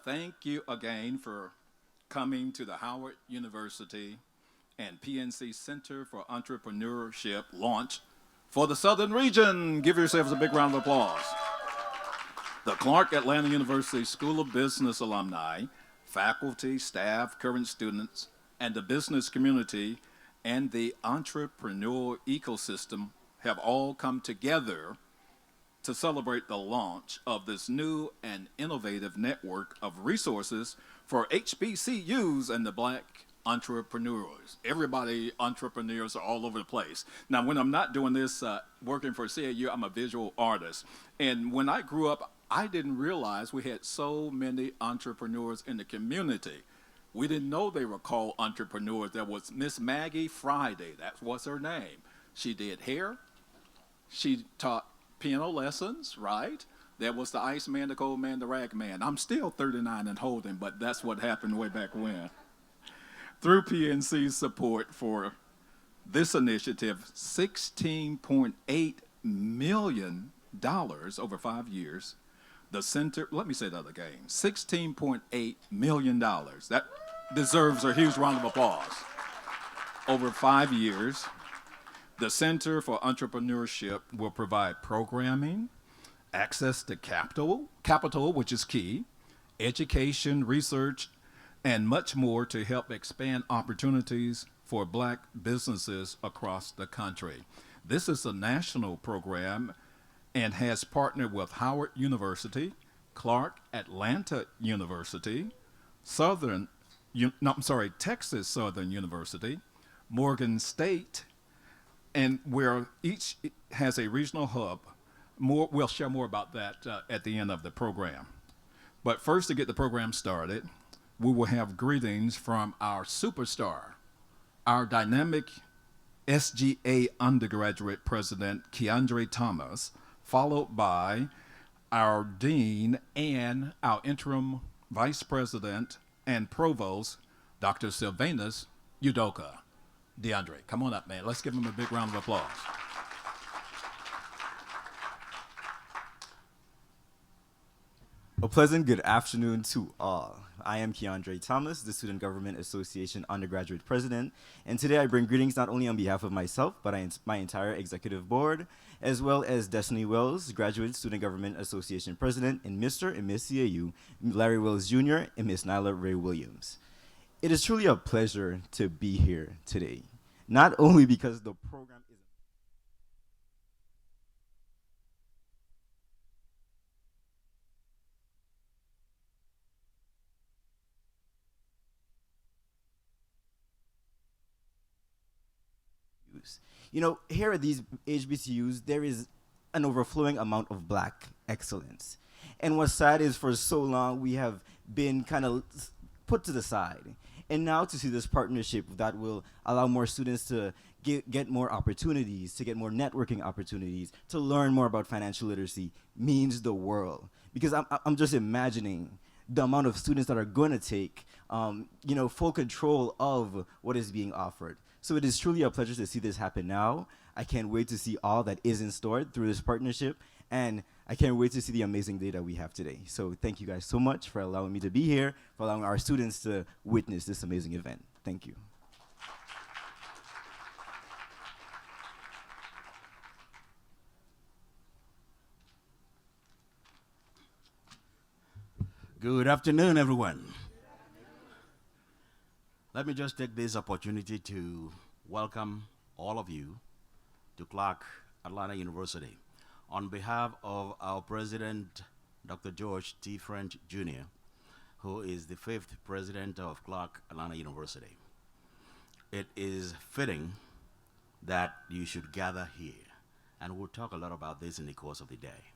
Thank you again for coming to the Howard University and PNC Center for Entrepreneurship launch for the Southern Region. Give yourselves a big round of applause. The Clark Atlanta University School of Business alumni, faculty, staff, current students, and the business community and the entrepreneurial ecosystem have all come together to celebrate the launch of this new and innovative network of resources for HBCUs and the Black entrepreneurs. Everybody, entrepreneurs are all over the place. Now, when I'm not doing this, working for CAU, I'm a visual artist. And when I grew up, I didn't realize we had so many entrepreneurs in the community. We didn't know they were called entrepreneurs. There was Miss Maggie Friday, that was her name. She did hair, she taught piano lessons, right? There was the Ice Man, the Cold Man, the Rag Man. I'm still 39 and holding, but that's what happened way back when. Through PNC's support for this initiative, $16.8 million over 5 years, the center, let me say that again, $16.8 million. That deserves a huge round of applause. Over 5 years, the Center for Entrepreneurship will provide programming, access to capital, which is key, education, research, and much more to help expand opportunities for Black businesses across the country. This is a national program and has partnered with Howard University, Clark Atlanta University, Texas Southern University, Morgan State, and where each has a regional hub. We'll share more about that at the end of the program. But first, to get the program started, we will have greetings from our superstar, our dynamic SGA undergraduate president, Keandre Thomas, followed by our dean and our interim vice president and provost, Dr. Sylvanus Udoka. DeAndre, come on up, man. Let's give him a big round of applause. A pleasant good afternoon to all. I am Keandre Thomas, the Student Government Association undergraduate president, and today I bring greetings not only on behalf of myself, but my entire executive board, as well as Destiny Wells, Graduate Student Government Association president, and Mr. and Miss CAU, Larry Wells Jr. and Miss Nyla Ray Williams. It is truly a pleasure to be here today, not only because the program is here at these HBCUs, there is an overflowing amount of Black excellence. And what's sad is for so long we have been kind of put to the side. And now to see this partnership that will allow more students to get more opportunities, to get more networking opportunities, to learn more about financial literacy means the world. Because I'm just imagining the amount of students that are going to take, full control of what is being offered. So it is truly a pleasure to see this happen now. I can't wait to see all that is in store through this partnership, and I can't wait to see the amazing day that we have today. So thank you guys so much for allowing me to be here, for allowing our students to witness this amazing event. Thank you. Good afternoon, everyone. Let me just take this opportunity to welcome all of you to Clark Atlanta University. On behalf of our president, Dr. George T. French Jr., who is the 5th president of Clark Atlanta University, it is fitting that you should gather here. And we'll talk a lot about this in the course of the day,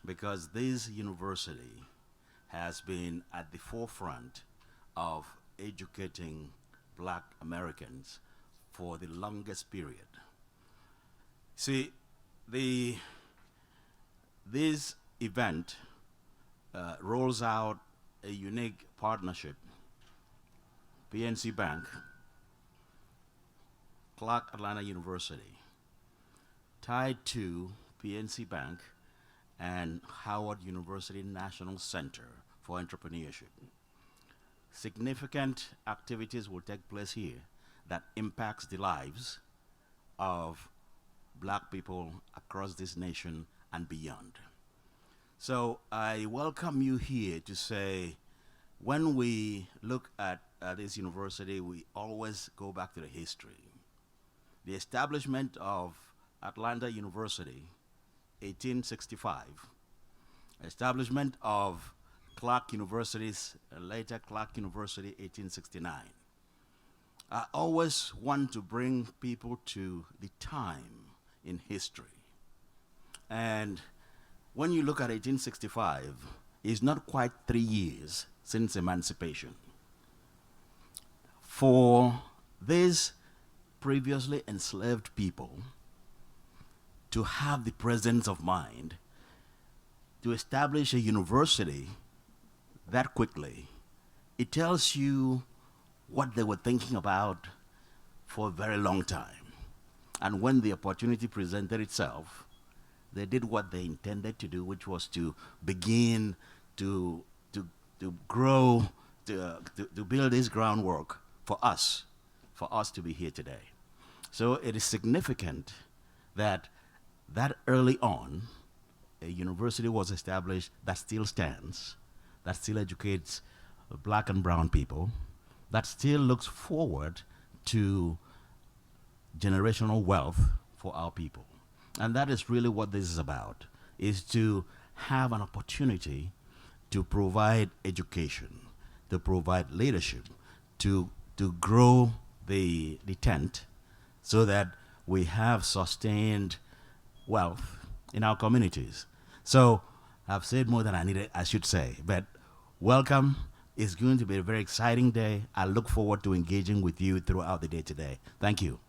because this university has been at the forefront of educating Black Americans for the longest period. See, this event rolls out a unique partnership. PNC Bank, Clark Atlanta University, tied to PNC Bank and Howard University National Center for entrepreneurship. Significant activities will take place here that impacts the lives of black people across this nation and beyond. So I welcome you here to say, when we look at this university, we always go back to the history. The establishment of Atlanta University, 1865. Establishment of Clark University's, later Clark University, 1869. I always want to bring people to the time in history. And when you look at 1865, it's not quite 3 years since emancipation. For these previously enslaved people to have the presence of mind to establish a university that quickly, it tells you what they were thinking about for a very long time. And when the opportunity presented itself, they did what they intended to do, which was to begin to grow, to build this groundwork for us to be here today. So it is significant that early on, a university was established that still stands, that still educates black and brown people, that still looks forward to generational wealth for our people. And that is really what this is about, is to have an opportunity to provide education, to provide leadership, to grow the tent so that we have sustained wealth in our communities. So I've said more than I should say, but welcome. It's going to be a very exciting day. I look forward to engaging with you throughout the day today. Thank you.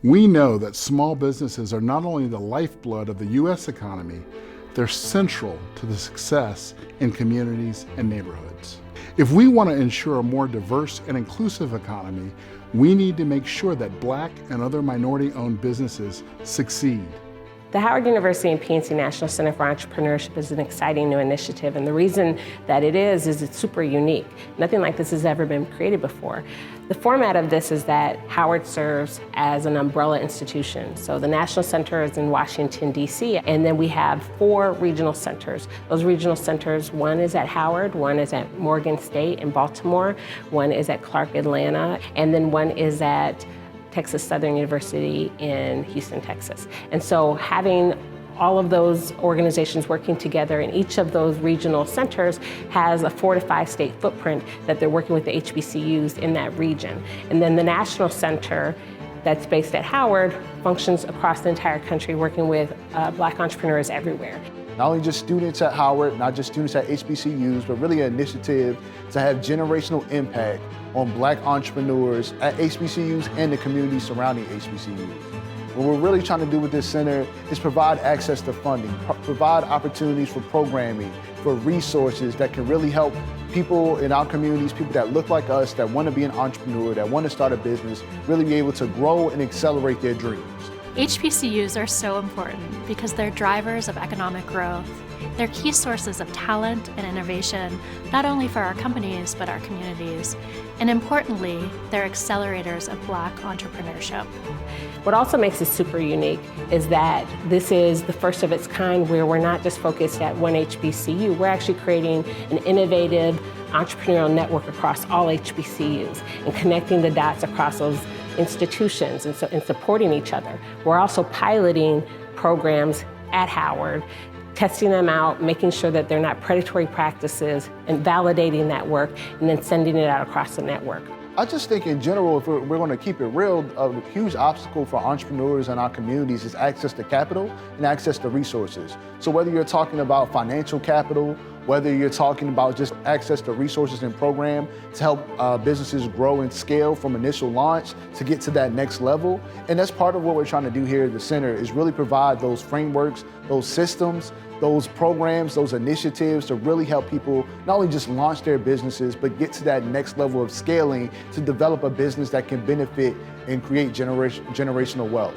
We know that small businesses are not only the lifeblood of the U.S. economy, they're central to the success in communities and neighborhoods. If we want to ensure a more diverse and inclusive economy, we need to make sure that Black and other minority-owned businesses succeed. The Howard University and PNC National Center for Entrepreneurship is an exciting new initiative, and the reason that it is it's super unique. Nothing like this has ever been created before. The format of this is that Howard serves as an umbrella institution. So the National Center is in Washington, D.C., and then we have 4 regional centers. Those regional centers, one is at Howard, one is at Morgan State in Baltimore, one is at Clark, Atlanta, and then one is at Texas Southern University in Houston, Texas. And so having all of those organizations working together in each of those regional centers has a 4 to 5 state footprint that they're working with the HBCUs in that region. And then the National Center that's based at Howard functions across the entire country working with Black entrepreneurs everywhere. Not only just students at Howard, not just students at HBCUs, but really an initiative to have generational impact on Black entrepreneurs at HBCUs and the community surrounding HBCUs. What we're really trying to do with this center is provide access to funding, provide opportunities for programming, for resources that can really help people in our communities, people that look like us, that want to be an entrepreneur, that want to start a business, really be able to grow and accelerate their dreams. HBCUs are so important because they're drivers of economic growth. They're key sources of talent and innovation, not only for our companies, but our communities. And importantly, they're accelerators of Black entrepreneurship. What also makes it super unique is that this is the first of its kind where we're not just focused at one HBCU, we're actually creating an innovative entrepreneurial network across all HBCUs and connecting the dots across those institutions and supporting each other. We're also piloting programs at Howard, testing them out, making sure that they're not predatory practices, and validating that work, and then sending it out across the network. I just think in general, if we're going to keep it real, a huge obstacle for entrepreneurs in our communities is access to capital and access to resources. So whether you're talking about financial capital, whether you're talking about just access to resources and program to help businesses grow and scale from initial launch to get to that next level. And that's part of what we're trying to do here at the center is really provide those frameworks, those systems, those programs, those initiatives to really help people not only just launch their businesses, but get to that next level of scaling to develop a business that can benefit and create generational wealth.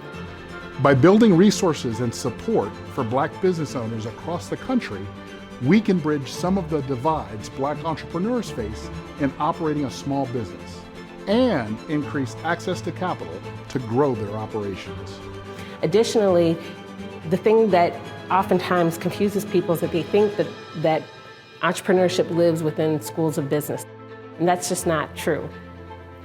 By building resources and support for Black business owners across the country, we can bridge some of the divides Black entrepreneurs face in operating a small business and increase access to capital to grow their operations. Additionally, the thing that oftentimes confuses people is that they think that entrepreneurship lives within schools of business. And that's just not true.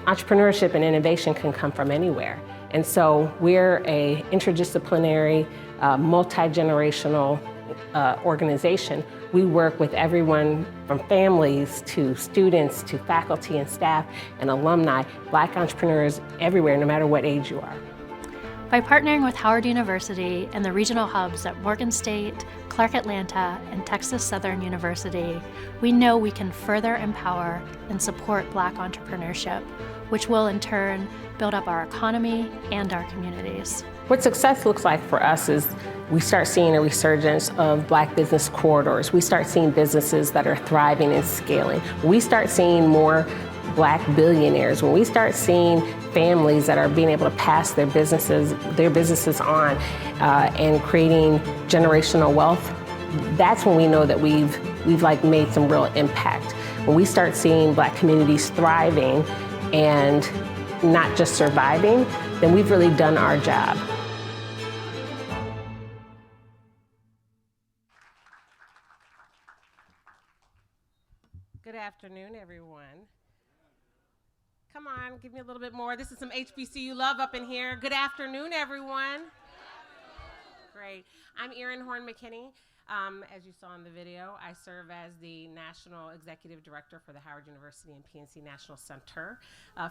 Entrepreneurship and innovation can come from anywhere. And so we're an interdisciplinary, multi-generational organization. We work with everyone from families to students to faculty and staff and alumni, Black entrepreneurs everywhere, no matter what age you are. By partnering with Howard University and the regional hubs at Morgan State, Clark Atlanta, and Texas Southern University, we know we can further empower and support Black entrepreneurship, which will in turn build up our economy and our communities. What success looks like for us is we start seeing a resurgence of Black business corridors. We start seeing businesses that are thriving and scaling. We start seeing more Black billionaires. When we start seeing families that are being able to pass their businesses on and creating generational wealth, that's when we know that we've like made some real impact. When we start seeing Black communities thriving and not just surviving, then we've really done our job. Good afternoon, everyone. Come on, give me a little bit more. This is some HBCU love up in here. Good afternoon, everyone. Great. I'm Erin Horn-McKinney. As you saw in the video, I serve as the National Executive Director for the Howard University and PNC National Center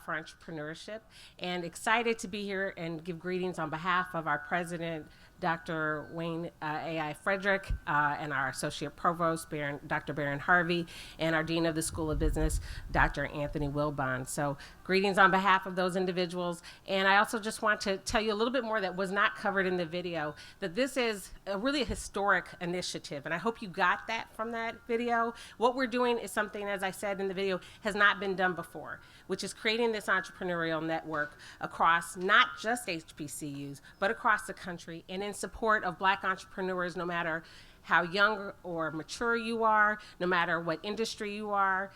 for Entrepreneurship, and excited to be here and give greetings on behalf of our President, Dr. Wayne A.I. Frederick, and our Associate Provost, Dr. Barron Harvey, and our Dean of the School of Business, Dr. Anthony Wilbon. So greetings on behalf of those individuals. And I also just want to tell you a little bit more that was not covered in the video, that this is really a historic initiative. And I hope you got that from that video. What we're doing is something, as I said in the video, has not been done before, which is creating this entrepreneurial network across not just HBCUs, but across the country, and in support of Black entrepreneurs, no matter how young or mature you are, no matter what industry you are.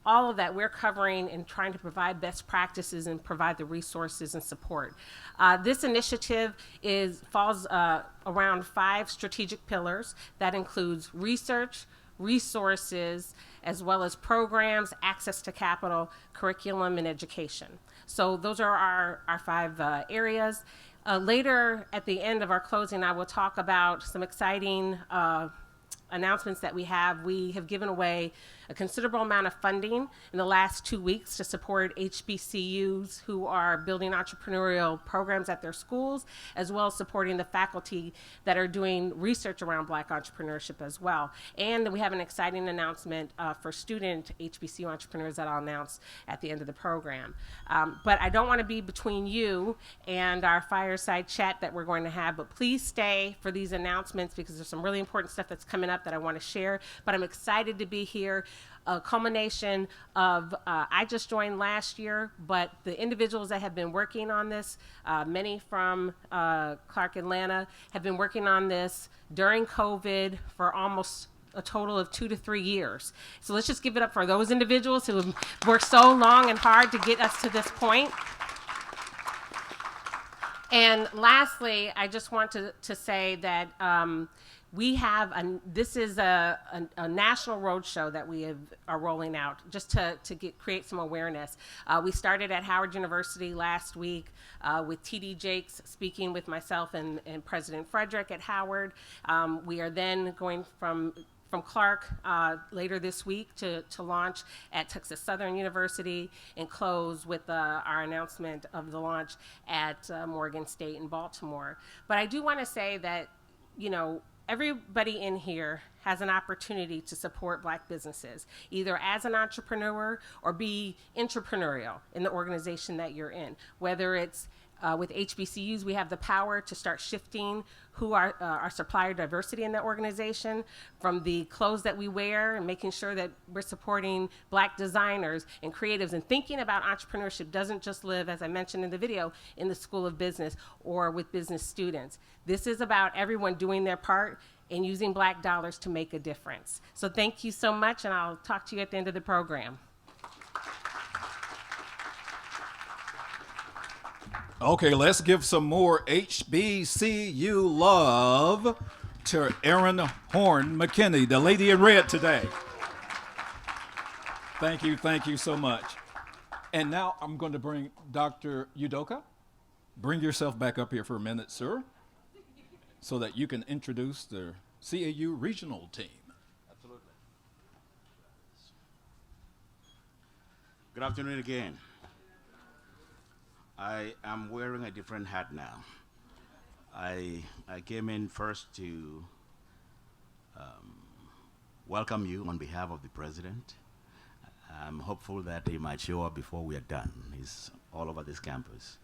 All of that we're covering and trying to provide best practices and provide the resources and support. This initiative falls around 5 strategic pillars. That includes research, resources, as well as programs, access to capital, curriculum, and education. So those are our 5 areas. Later, at the end of our closing, I will talk about some exciting announcements that we have. We have given away a considerable amount of funding in the last 2 weeks to support HBCUs who are building entrepreneurial programs at their schools, as well as supporting the faculty that are doing research around Black entrepreneurship as well. And we have an exciting announcement for student HBCU entrepreneurs that I'll announce at the end of the program. But I don't want to be between you and our fireside chat that we're going to have, but please stay for these announcements because there's some really important stuff that's coming up that I want to share. But I'm excited to be here. A culmination of, I just joined last year, but the individuals that have been working on this, many from Clark Atlanta, have been working on this during COVID for almost a total of 2 to 3 years. So let's just give it up for those individuals who have worked so long and hard to get us to this point. And lastly, I just want to say that we have, this is a national roadshow that we are rolling out just to create some awareness. We started at Howard University last week with T.D. Jakes speaking with myself and President Frederick at Howard. We are then going from Clark later this week to launch at Texas Southern University and close with our announcement of the launch at Morgan State in Baltimore. But I do want to say that, you know, everybody in here has an opportunity to support Black businesses, either as an entrepreneur or be entrepreneurial in the organization that you're in, whether it's With HBCUs, we have the power to start shifting who our supplier diversity in the organization, from the clothes that we wear and making sure that we're supporting Black designers and creatives, and thinking about entrepreneurship doesn't just live, as I mentioned in the video, in the School of Business or with business students. This is about everyone doing their part and using Black dollars to make a difference. So thank you so much, and I'll talk to you at the end of the program. Okay, let's give some more HBCU love to Erin Horn McKinney, the lady in red today. Thank you so much. And now I'm going to bring Dr. Udoka. Bring yourself back up here for a minute, sir, so that you can introduce the CAU regional team. Absolutely. Good afternoon again. I am wearing a different hat now. I came in first to welcome you on behalf of the president. I'm hopeful that he might show up before we are done. He's all over this campus.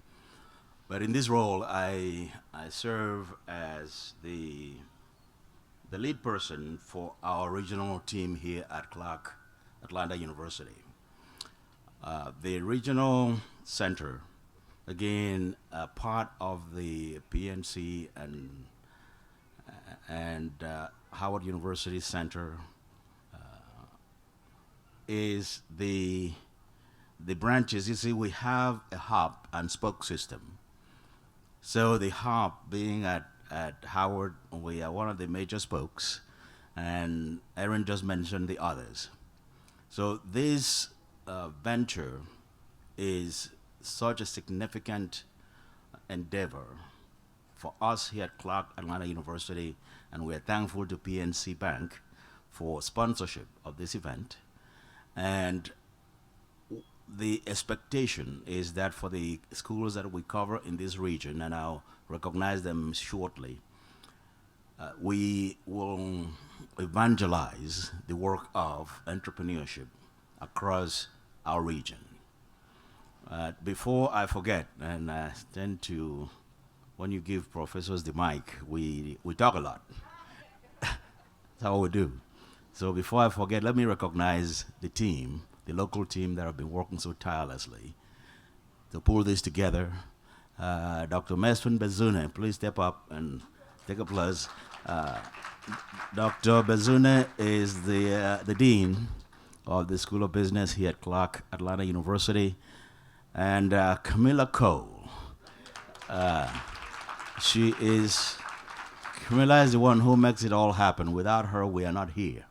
But in this role, I serve as the lead person for our regional team here at Clark Atlanta University. The regional center, again, part of the PNC and Howard University Center, is the branches. You see, we have a hub and spoke system. So the hub being at Howard, we are one of the major spokes, and Erin just mentioned the others. So this venture is such a significant endeavor for us here at Clark Atlanta University, and we're thankful to PNC Bank for sponsorship of this event. And the expectation is that for the schools that we cover in this region, and I'll recognize them shortly, we will evangelize the work of entrepreneurship across our region. Before I forget, and I tend to, when you give professors the mic, we talk a lot. That's how we do. So before I forget, let me recognize the team, the local team that have been working so tirelessly to pull this together. Dr. Mesfin Bezune, please step up and take applause. Dr. Bezune is the dean of the School of Business here at Clark Atlanta University. And Camilla Cole, Camilla is the one who makes it all happen. Without her, we are not here.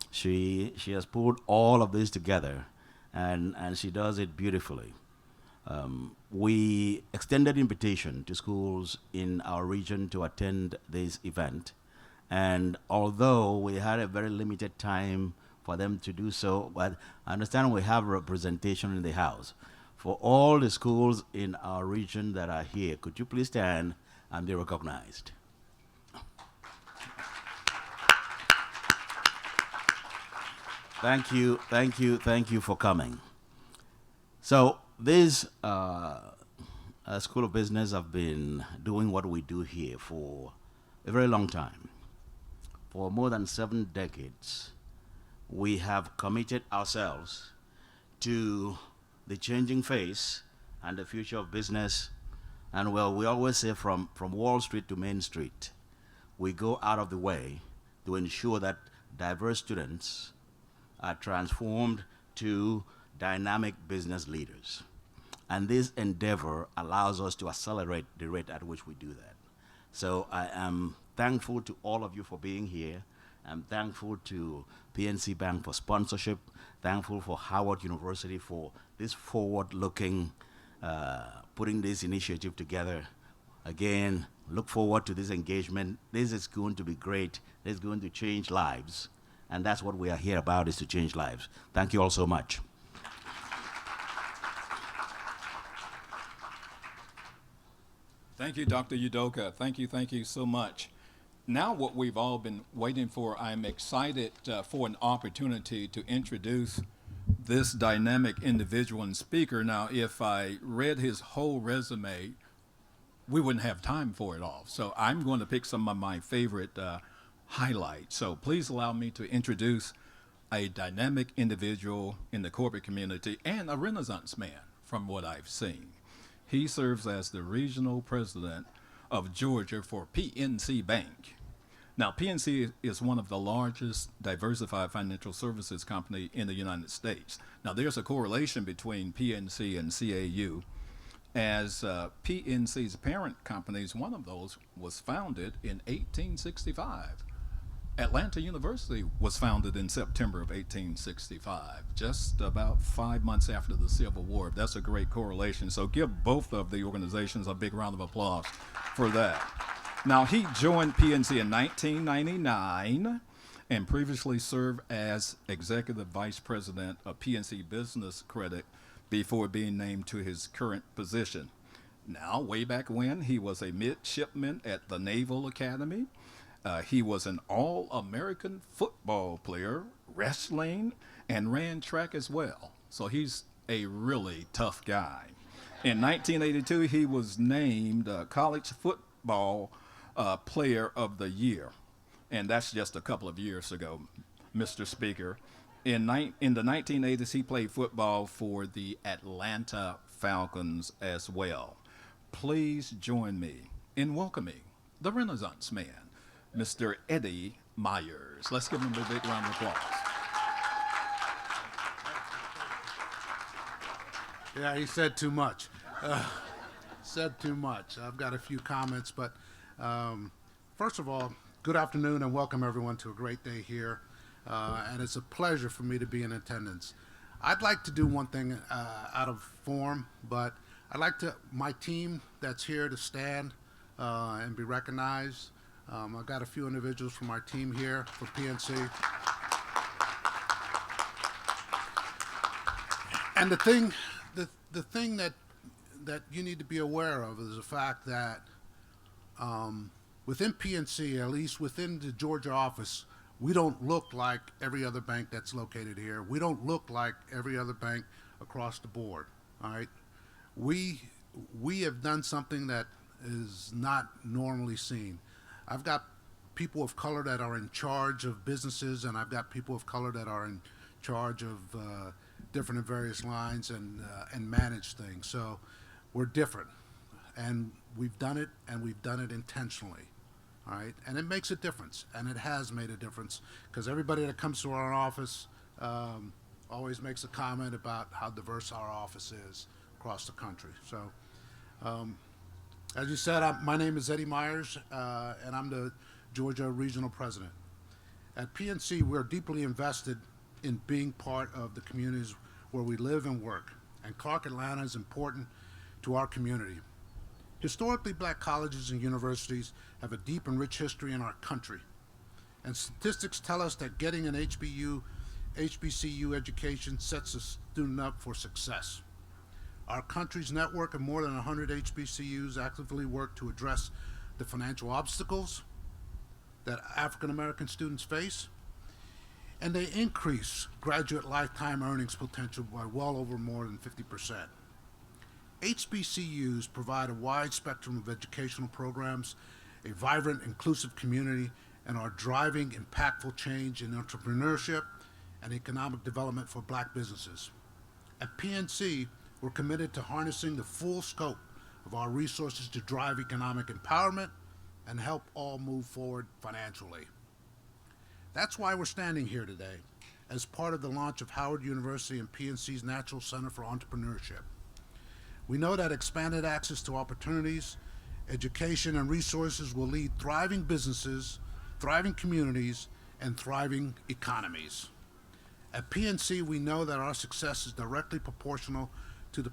She has pulled all of this together, and she does it beautifully. We extended invitation to schools in our region to attend this event, and although we had a very limited time for them to do so, but I understand we have representation in the house. For all the schools in our region that are here, could you please stand and be recognized? Thank you for coming. So this School of Business have been doing what we do here for a very long time. For more than 7 decades, we have committed ourselves to the changing face and the future of business. And well, we always say from Wall Street to Main Street, we go out of the way to ensure that diverse students are transformed to dynamic business leaders. And this endeavor allows us to accelerate the rate at which we do that. So I am thankful to all of you for being here. I'm thankful to PNC Bank for sponsorship, thankful for Howard University for this forward-looking, putting this initiative together. Again, look forward to this engagement. This is going to be great. This is going to change lives. And that's what we are here about, is to change lives. Thank you all so much. Thank you, Dr. Udoka. Thank you so much. Now what we've all been waiting for, I'm excited for an opportunity to introduce this dynamic individual and speaker. Now, if I read his whole resume, we wouldn't have time for it all. So I'm going to pick some of my favorite highlights. So please allow me to introduce a dynamic individual in the corporate community and a Renaissance man from what I've seen. He serves as the regional president of Georgia for PNC Bank. Now, PNC is one of the largest diversified financial services company in the United States. Now, there's a correlation between PNC and CAU, as PNC's parent companies, one of those was founded in 1865. Atlanta University was founded in September of 1865, just about 5 months after the Civil War. That's a great correlation. So give both of the organizations a big round of applause for that. Now, he joined PNC in 1999 and previously served as Executive Vice President of PNC Business Credit before being named to his current position. Now, way back when, he was a midshipman at the Naval Academy. He was an All-American football player, wrestling, and ran track as well. So he's a really tough guy. In 1982, he was named College Football Player of the Year. And that's just a couple of years ago, Mr. Speaker. In the 1980s, he played football for the Atlanta Falcons as well. Please join me in welcoming the Renaissance man, Mr. Eddie Myers. Let's give him a big round of applause. Yeah, he said too much. Said too much. I've got a few comments, but first of all, good afternoon and welcome everyone to a great day here. And it's a pleasure for me to be in attendance. I'd like to do one thing out of form, but I'd like my team that's here to stand and be recognized. I've got a few individuals from our team here for PNC. And the thing that you need to be aware of is the fact that within PNC, at least within the Georgia office, we don't look like every other bank that's located here. We don't look like every other bank across the board, all right? We have done something that is not normally seen. I've got people of color that are in charge of businesses, and I've got people of color that are in charge of different and various lines and manage things. So we're different, and we've done it, and we've done it intentionally. All right, and it makes a difference, and it has made a difference, because everybody that comes to our office always makes a comment about how diverse our office is across the country. So, as you said, my name is Eddie Myers, and I'm the Georgia Regional President. At PNC, we're deeply invested in being part of the communities where we live and work, and Clark Atlanta is important to our community. Historically, black colleges and universities have a deep and rich history in our country. And statistics tell us that getting an HBCU education sets a student up for success. Our country's network of more than 100 HBCUs actively work to address the financial obstacles that African American students face, and they increase graduate lifetime earnings potential by well over more than 50%. HBCUs provide a wide spectrum of educational programs, a vibrant, inclusive community, and are driving impactful change in entrepreneurship and economic development for black businesses. At PNC, we're committed to harnessing the full scope of our resources to drive economic empowerment and help all move forward financially. That's why we're standing here today as part of the launch of Howard University and PNC's National Center for Entrepreneurship. We know that expanded access to opportunities, education, and resources will lead thriving businesses, thriving communities, and thriving economies. At PNC, we know that our success is directly proportional to the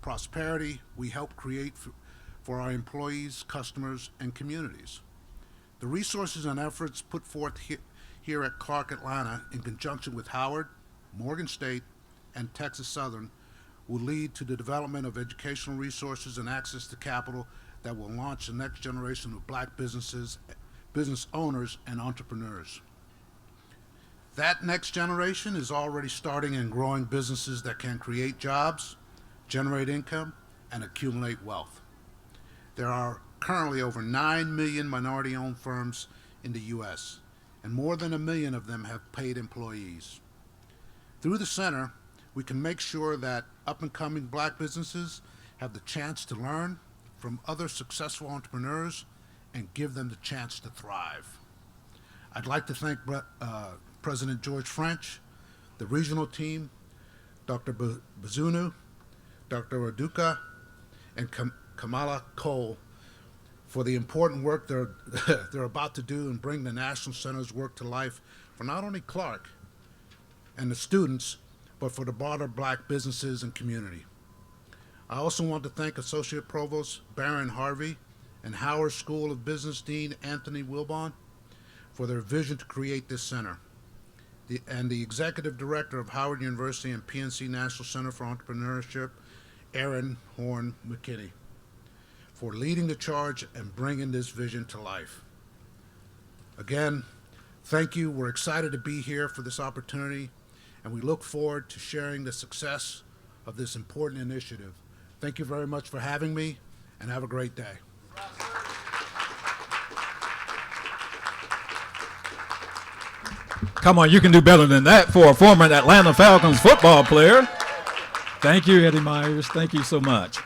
prosperity we help create for our employees, customers, and communities. The resources and efforts put forth here at Clark Atlanta in conjunction with Howard, Morgan State, and Texas Southern will lead to the development of educational resources and access to capital that will launch the next generation of black businesses, business owners, and entrepreneurs. That next generation is already starting and growing businesses that can create jobs, generate income, and accumulate wealth. There are currently over 9 million minority-owned firms in the U.S., and more than 1 million of them have paid employees. Through the center, we can make sure that up-and-coming black businesses have the chance to learn from other successful entrepreneurs and give them the chance to thrive. I'd like to thank President George French, the regional team, Dr. Bazunu, Dr. Raduca, and Kamala Cole for the important work they're about to do and bring the National Center's work to life for not only Clark and the students, but for the broader black businesses and community. I also want to thank Associate Provost Baron Harvey and Howard School of Business Dean Anthony Wilbon for their vision to create this center, and the Executive Director of Howard University and PNC National Center for Entrepreneurship, Aaron Horn McKinney, for leading the charge and bringing this vision to life. Again, thank you. We're excited to be here for this opportunity, and we look forward to sharing the success of this important initiative. Thank you very much for having me, and have a great day. Come on, you can do better than that for a former Atlanta Falcons football player. Thank you, Eddie Myers. Thank you so much.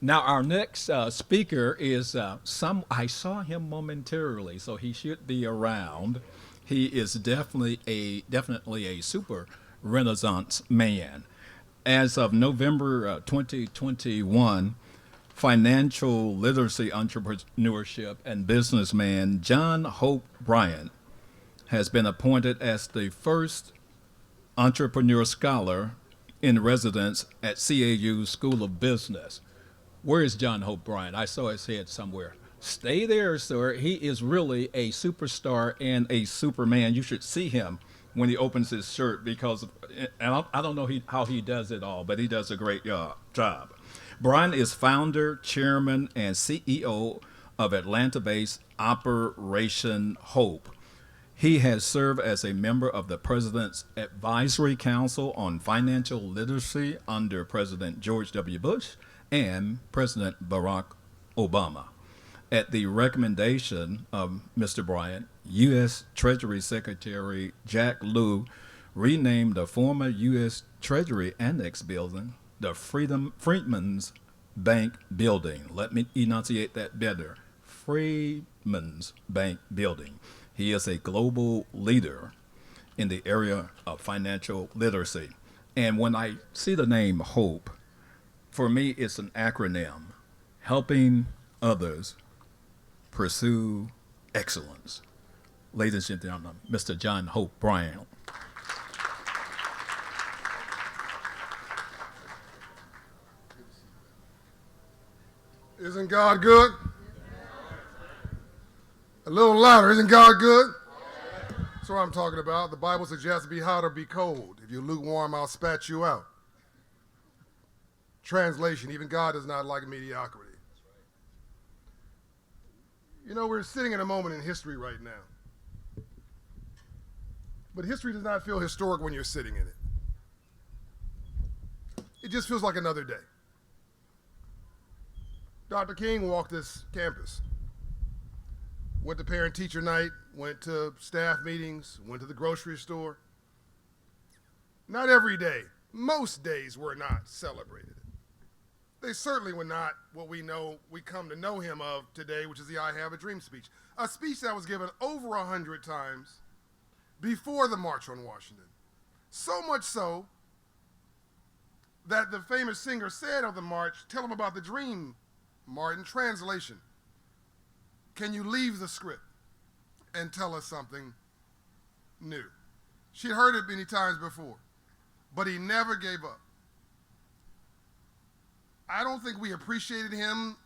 Now, our next speaker is I saw him momentarily, so he should be around. He is definitely a super Renaissance man. As of November 2021, financial literacy, entrepreneurship, and businessman John Hope Bryant has been appointed as the first entrepreneur scholar in residence at CAU School of Business. Where is John Hope Bryant? I saw his head somewhere. Stay there, sir. He is really a superstar and a superman. You should see him when he opens his shirt, because and I don't know how he does it all, but he does a great job. Bryant is founder, chairman, and CEO of Atlanta-based Operation Hope. He has served as a member of the President's Advisory Council on Financial Literacy under President George W. Bush and President Barack Obama. At the recommendation of Mr. Bryant, U.S. Treasury Secretary Jack Lew renamed the former U.S. Treasury Annex Building the Freedmen's Bank Building. Let me enunciate that better. Freedmen's Bank Building. He is a global leader in the area of financial literacy. And when I see the name HOPE, for me, it's an acronym, helping others pursue excellence. Ladies and gentlemen, Mr. John Hope Bryant. Isn't God good? A little louder. Isn't God good? That's what I'm talking about. The Bible suggests be hot or be cold. If you're lukewarm, I'll spat you out. Translation, even God does not like mediocrity. You know, we're sitting in a moment in history right now. But history does not feel historic when you're sitting in it. It just feels like another day. Dr. King walked this campus. Went to parent-teacher night, went to staff meetings, went to the grocery store. Not every day, most days were not celebrated. They certainly were not what we come to know him of today, which is the I Have a Dream speech. A speech that was given over 100 times before the March on Washington. So much so that the famous singer said of the march, "Tell them about the dream, Martin." Translation, can you leave the script and tell us something new? She'd heard it many times before, but he never gave up. I don't think we appreciated him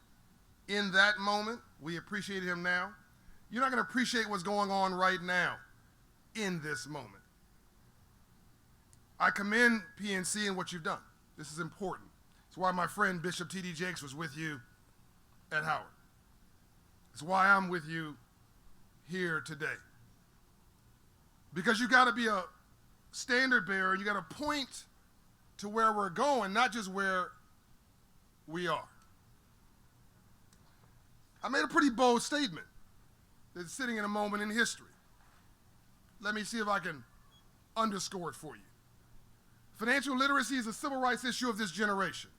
in that moment. We appreciate him now. You're not going to appreciate what's going on right now in this moment. I commend PNC and what you've done. This is important. It's why my friend Bishop T.D. Jakes was with you at Howard. It's why I'm with you here today. Because you got to be a standard bearer, and you got to point to where we're going, not just where we are. I made a pretty bold statement that's sitting in a moment in history. Let me see if I can underscore it for you. Financial literacy is a civil rights issue of this generation.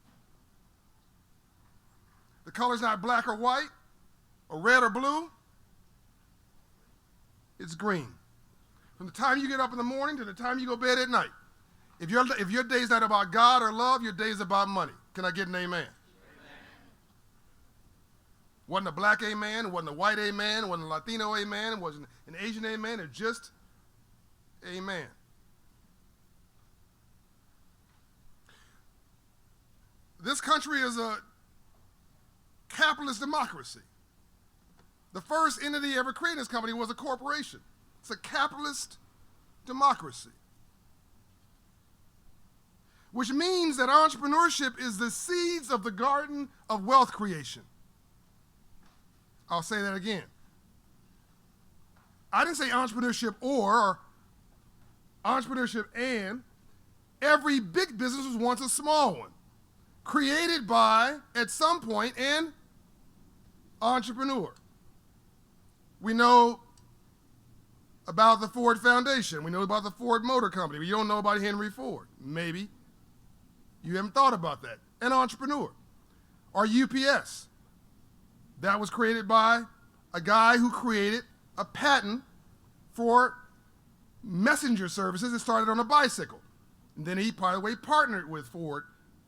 The color's not black or white, or red or blue. It's green. From the time you get up in the morning to the time you go to bed at night. If your day's not about God or love, your day's about money. Can I get an amen? Wasn't a black amen, wasn't a white amen, wasn't a Latino amen, wasn't an Asian amen, it's just amen. This country is a capitalist democracy. The first entity ever created in this company was a corporation. It's a capitalist democracy. Which means that entrepreneurship is the seeds of the garden of wealth creation. I'll say that again. I didn't say entrepreneurship or entrepreneurship and. Every big business was once a small one, created by, at some point, an entrepreneur. We know about the Ford Foundation. We know about the Ford Motor Company. We don't know about Henry Ford. Maybe you haven't thought about that. An entrepreneur. Or UPS. That was created by a guy who created a patent for messenger services that started on a bicycle. And then he, by the way, partnered with Ford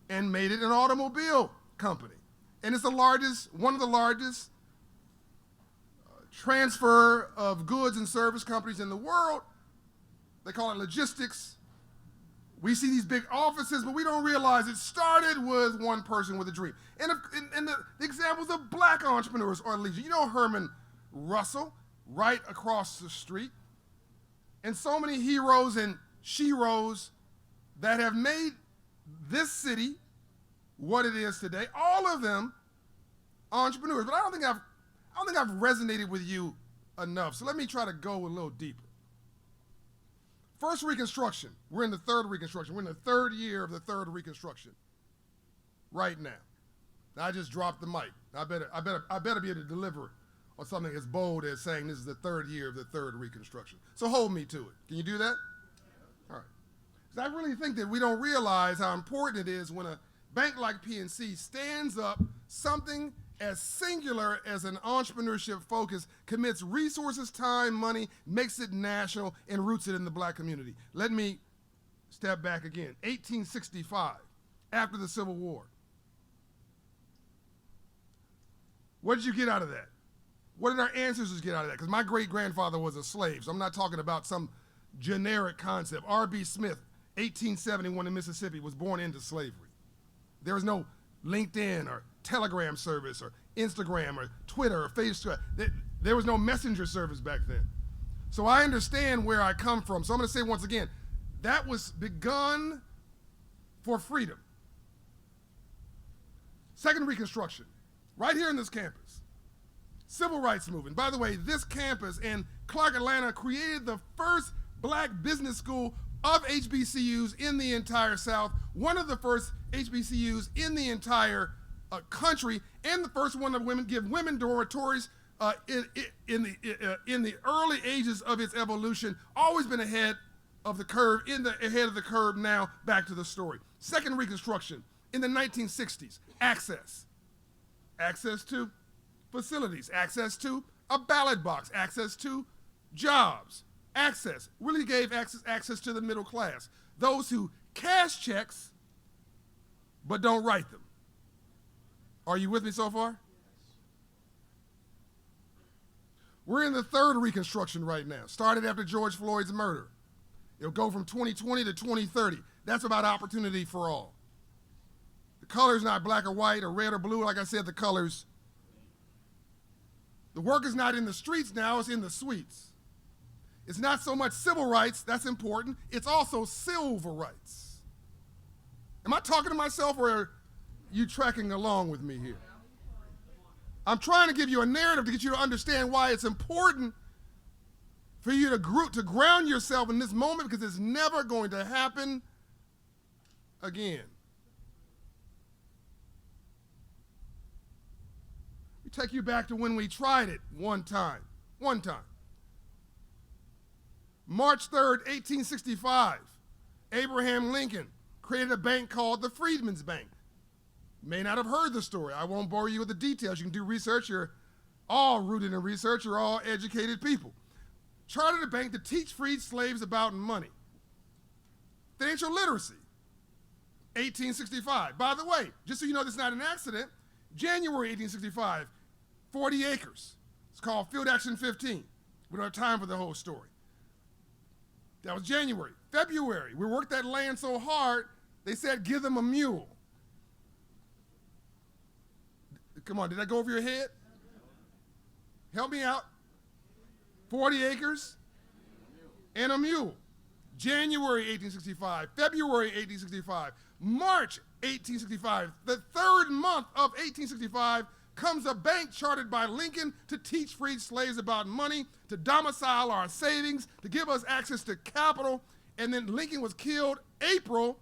and made it an automobile company. And it's one of the largest transfer of goods and service companies in the world. They call it logistics. We see these big offices, but we don't realize it started with one person with a dream. And the examples of black entrepreneurs are legion. You know Herman Russell, right across the street. And so many heroes and sheroes that have made this city what it is today, all of them entrepreneurs. But I don't think I've resonated with you enough. So let me try to go a little deeper. First Reconstruction. We're in the third Reconstruction. We're in the third year of the third Reconstruction right now. I just dropped the mic. I better be able to deliver on something as bold as saying this is the third year of the third Reconstruction. So hold me to it. Can you do that? All right. Because I really think that we don't realize how important it is when a bank like PNC stands up something as singular as an entrepreneurship focus, commits resources, time, money, makes it national, and roots it in the black community. Let me step back again. 1865, after the Civil War. What did you get out of that? What did our ancestors get out of that? Because my great-grandfather was a slave, so I'm not talking about some generic concept. R.B. Smith, 1871 in Mississippi, was born into slavery. There was no LinkedIn or Telegram service or Instagram or Twitter or Facebook. There was no messenger service back then. So I understand where I come from. So I'm going to say once again, that was begun for freedom. Second Reconstruction, right here in this campus. Civil rights movement. By the way, this campus in Clark, Atlanta created the first black business school of HBCUs in the entire South, one of the first HBCUs in the entire country, and the first one to give women dormitories in the early ages of its evolution. Always been ahead of the curve, ahead of the curve now. Back to the story. Second Reconstruction in the 1960s. Access to facilities, access to a ballot box, access to jobs. Access really gave access to the middle class, those who cash checks but don't write them. Are you with me so far? We're in the third Reconstruction right now, started after George Floyd's murder. It'll go from 2020 to 2030. That's about opportunity for all. The color's not black or white or red or blue. Like I said, the colors. The work is not in the streets now, it's in the suites. It's not so much civil rights, that's important. It's also silver rights. Am I talking to myself or are you tracking along with me here? I'm trying to give you a narrative to get you to understand why it's important for you to ground yourself in this moment, because it's never going to happen again. take you back to when we tried it one time. One time. March 3rd, 1865, Abraham Lincoln created a bank called the Freedmen's Bank. You may not have heard the story. I won't bore you with the details. You can do research. You're all rooted in research. You're all educated people. Chartered a bank to teach freed slaves about money. Financial literacy, 1865. By the way, just so you know this is not an accident, January 1865, 40 acres. It's called Field Action 15. We don't have time for the whole story. That was January. February, we worked that land so hard, they said, give them a mule. Come on, did that go over your head? Help me out. 40 acres and a mule. January 1865, February 1865, March 1865, the third month of 1865, comes a bank chartered by Lincoln to teach freed slaves about money, to domicile our savings, to give us access to capital, and then Lincoln was killed April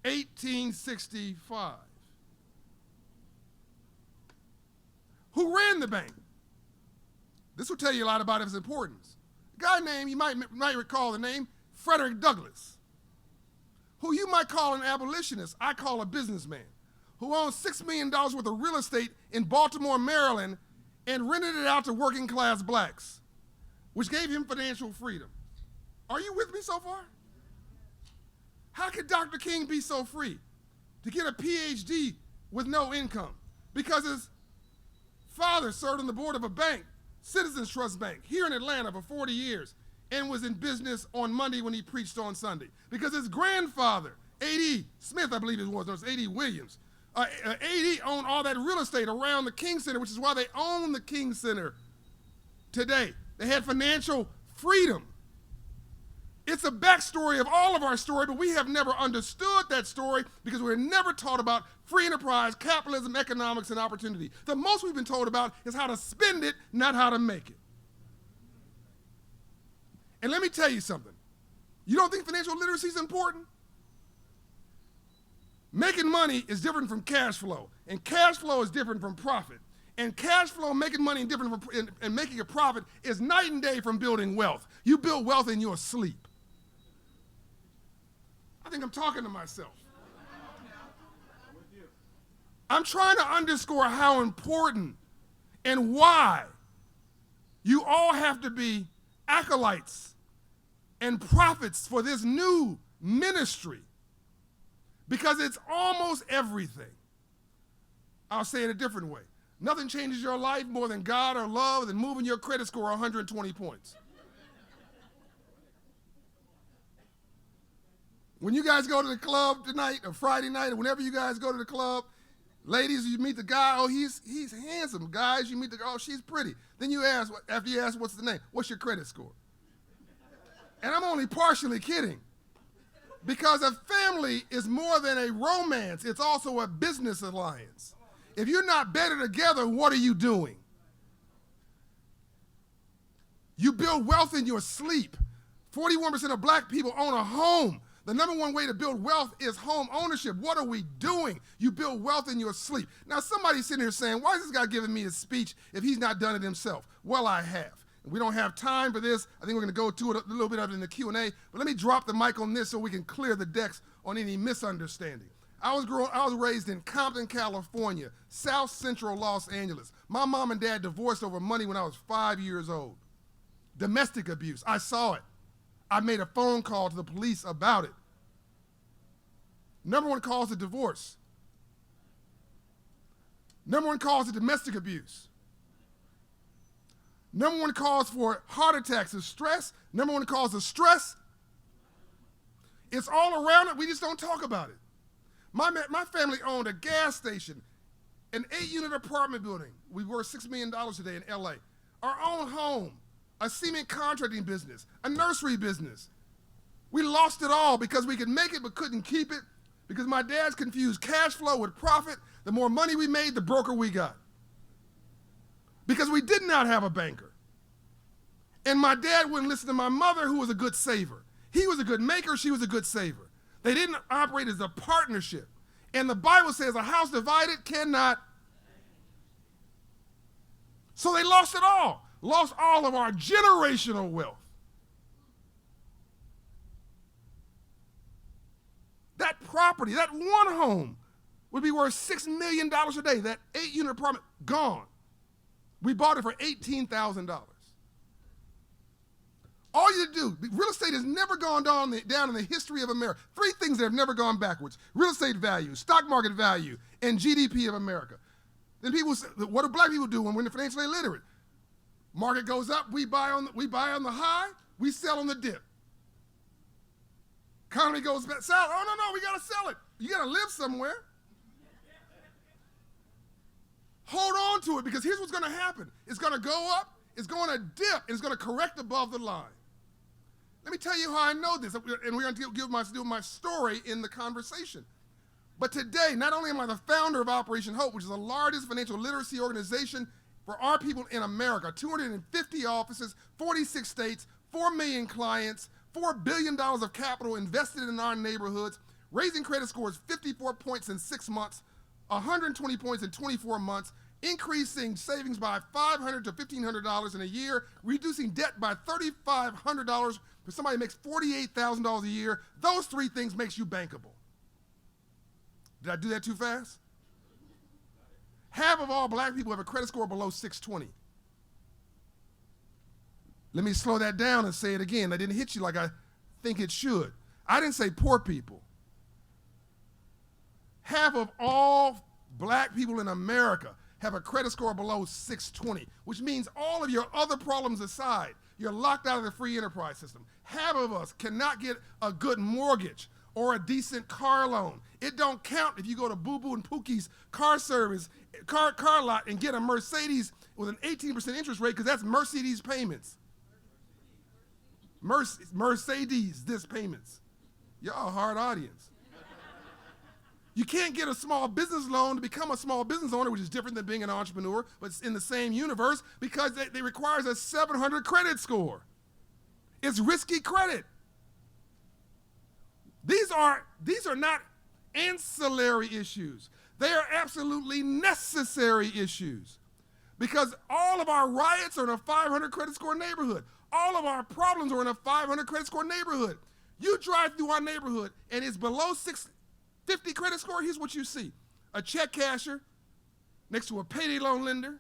1865. Who ran the bank? This will tell you a lot about its importance. A guy named, you might recall the name, Frederick Douglass, who you might call an abolitionist, I call a businessman, who owned $6 million worth of real estate in Baltimore, Maryland, and rented it out to working class blacks, which gave him financial freedom. Are you with me so far? How could Dr. King be so free to get a PhD with no income? Because his father served on the board of a bank, Citizens Trust Bank, here in Atlanta for 40 years, and was in business on Monday when he preached on Sunday. Because his grandfather, A.D. Smith, I believe it was A.D. Williams, A.D. owned all that real estate around the King Center, which is why they own the King Center today. They had financial freedom. It's a backstory of all of our story, but we have never understood that story because we're never taught about free enterprise, capitalism, economics, and opportunity. The most we've been told about is how to spend it, not how to make it. And let me tell you something. You don't think financial literacy is important? Making money is different from cash flow, and cash flow is different from profit. And cash flow, making money, and making a profit is night and day from building wealth. You build wealth in your sleep. I think I'm talking to myself. I'm trying to underscore how important and why you all have to be acolytes and prophets for this new ministry, because it's almost everything. I'll say it a different way. Nothing changes your life more than God or love than moving your credit score 120 points. When you guys go to the club tonight or Friday night or whenever you guys go to the club, ladies, you meet the guy, oh, he's handsome. Guys, you meet the girl, oh, she's pretty. Then you ask, after you ask what's the name, what's your credit score? And I'm only partially kidding, because a family is more than a romance. It's also a business alliance. If you're not better together, what are you doing? You build wealth in your sleep. 41% of black people own a home. The number one way to build wealth is home ownership. What are we doing? You build wealth in your sleep. Now, somebody's sitting here saying, why is this guy giving me a speech if he's not done it himself? Well, I have. We don't have time for this. I think we're going to go to it a little bit of it in the Q&A. But let me drop the mic on this so we can clear the decks on any misunderstanding. I was raised in Compton, California, South Central Los Angeles. My mom and dad divorced over money when I was 5 years old. Domestic abuse. I saw it. I made a phone call to the police about it. Number one cause of divorce. Number one cause of domestic abuse. Number one cause for heart attacks is stress. Number one cause of stress. It's all around it. We just don't talk about it. My family owned a gas station, an 8-unit apartment building. We were $6 million today in LA. Our own home, a cement contracting business, a nursery business. We lost it all because we could make it but couldn't keep it, because my dad's confused cash flow with profit. The more money we made, the broker we got. Because we did not have a banker. And my dad wouldn't listen to my mother, who was a good saver. He was a good maker, she was a good saver. They didn't operate as a partnership. And the Bible says a house divided cannot. So they lost it all. Lost all of our generational wealth. That property, that one home, would be worth $6 million a day. That 8-unit apartment, gone. We bought it for $18,000. All you do, real estate has never gone down in the history of America. 3 things that have never gone backwards: real estate value, stock market value, and GDP of America. Then people say, what do black people do when we're financially illiterate? Market goes up, we buy on the high, we sell on the dip. Economy goes back south, oh no, we gotta sell it. You gotta live somewhere. Hold on to it, because here's what's gonna happen. It's gonna go up, it's gonna dip, and it's gonna correct above the line. Let me tell you how I know this, and we're going to do my story in the conversation. But today, not only am I the founder of Operation Hope, which is the largest financial literacy organization for our people in America, 250 offices, 46 states, 4 million clients, $4 billion of capital invested in our neighborhoods, raising credit scores 54 points in 6 months, 120 points in 24 months, increasing savings by $500 to $1,500 in a year, reducing debt by $3,500 for somebody who makes $48,000 a year. Those 3 things makes you bankable. Did I do that too fast? Half of all black people have a credit score below 620. Let me slow that down and say it again. I didn't hit you like I think it should. I didn't say poor people. Half of all black people in America have a credit score below 620, which means all of your other problems aside, you're locked out of the free enterprise system. Half of us cannot get a good mortgage or a decent car loan. It don't count if you go to Boo Boo and Pookie's car service, car lot, and get a Mercedes with an 18% interest rate, because that's Mercedes payments. Mercedes this payments. Y'all a hard audience. You can't get a small business loan to become a small business owner, which is different than being an entrepreneur, but it's in the same universe, because they requires a 700 credit score. It's risky credit. These are not ancillary issues. They are absolutely necessary issues, because all of our riots are in a 500 credit score neighborhood. All of our problems are in a 500 credit score neighborhood. You drive through our neighborhood and it's below 650 credit score, here's what you see. A check casher next to a payday loan lender,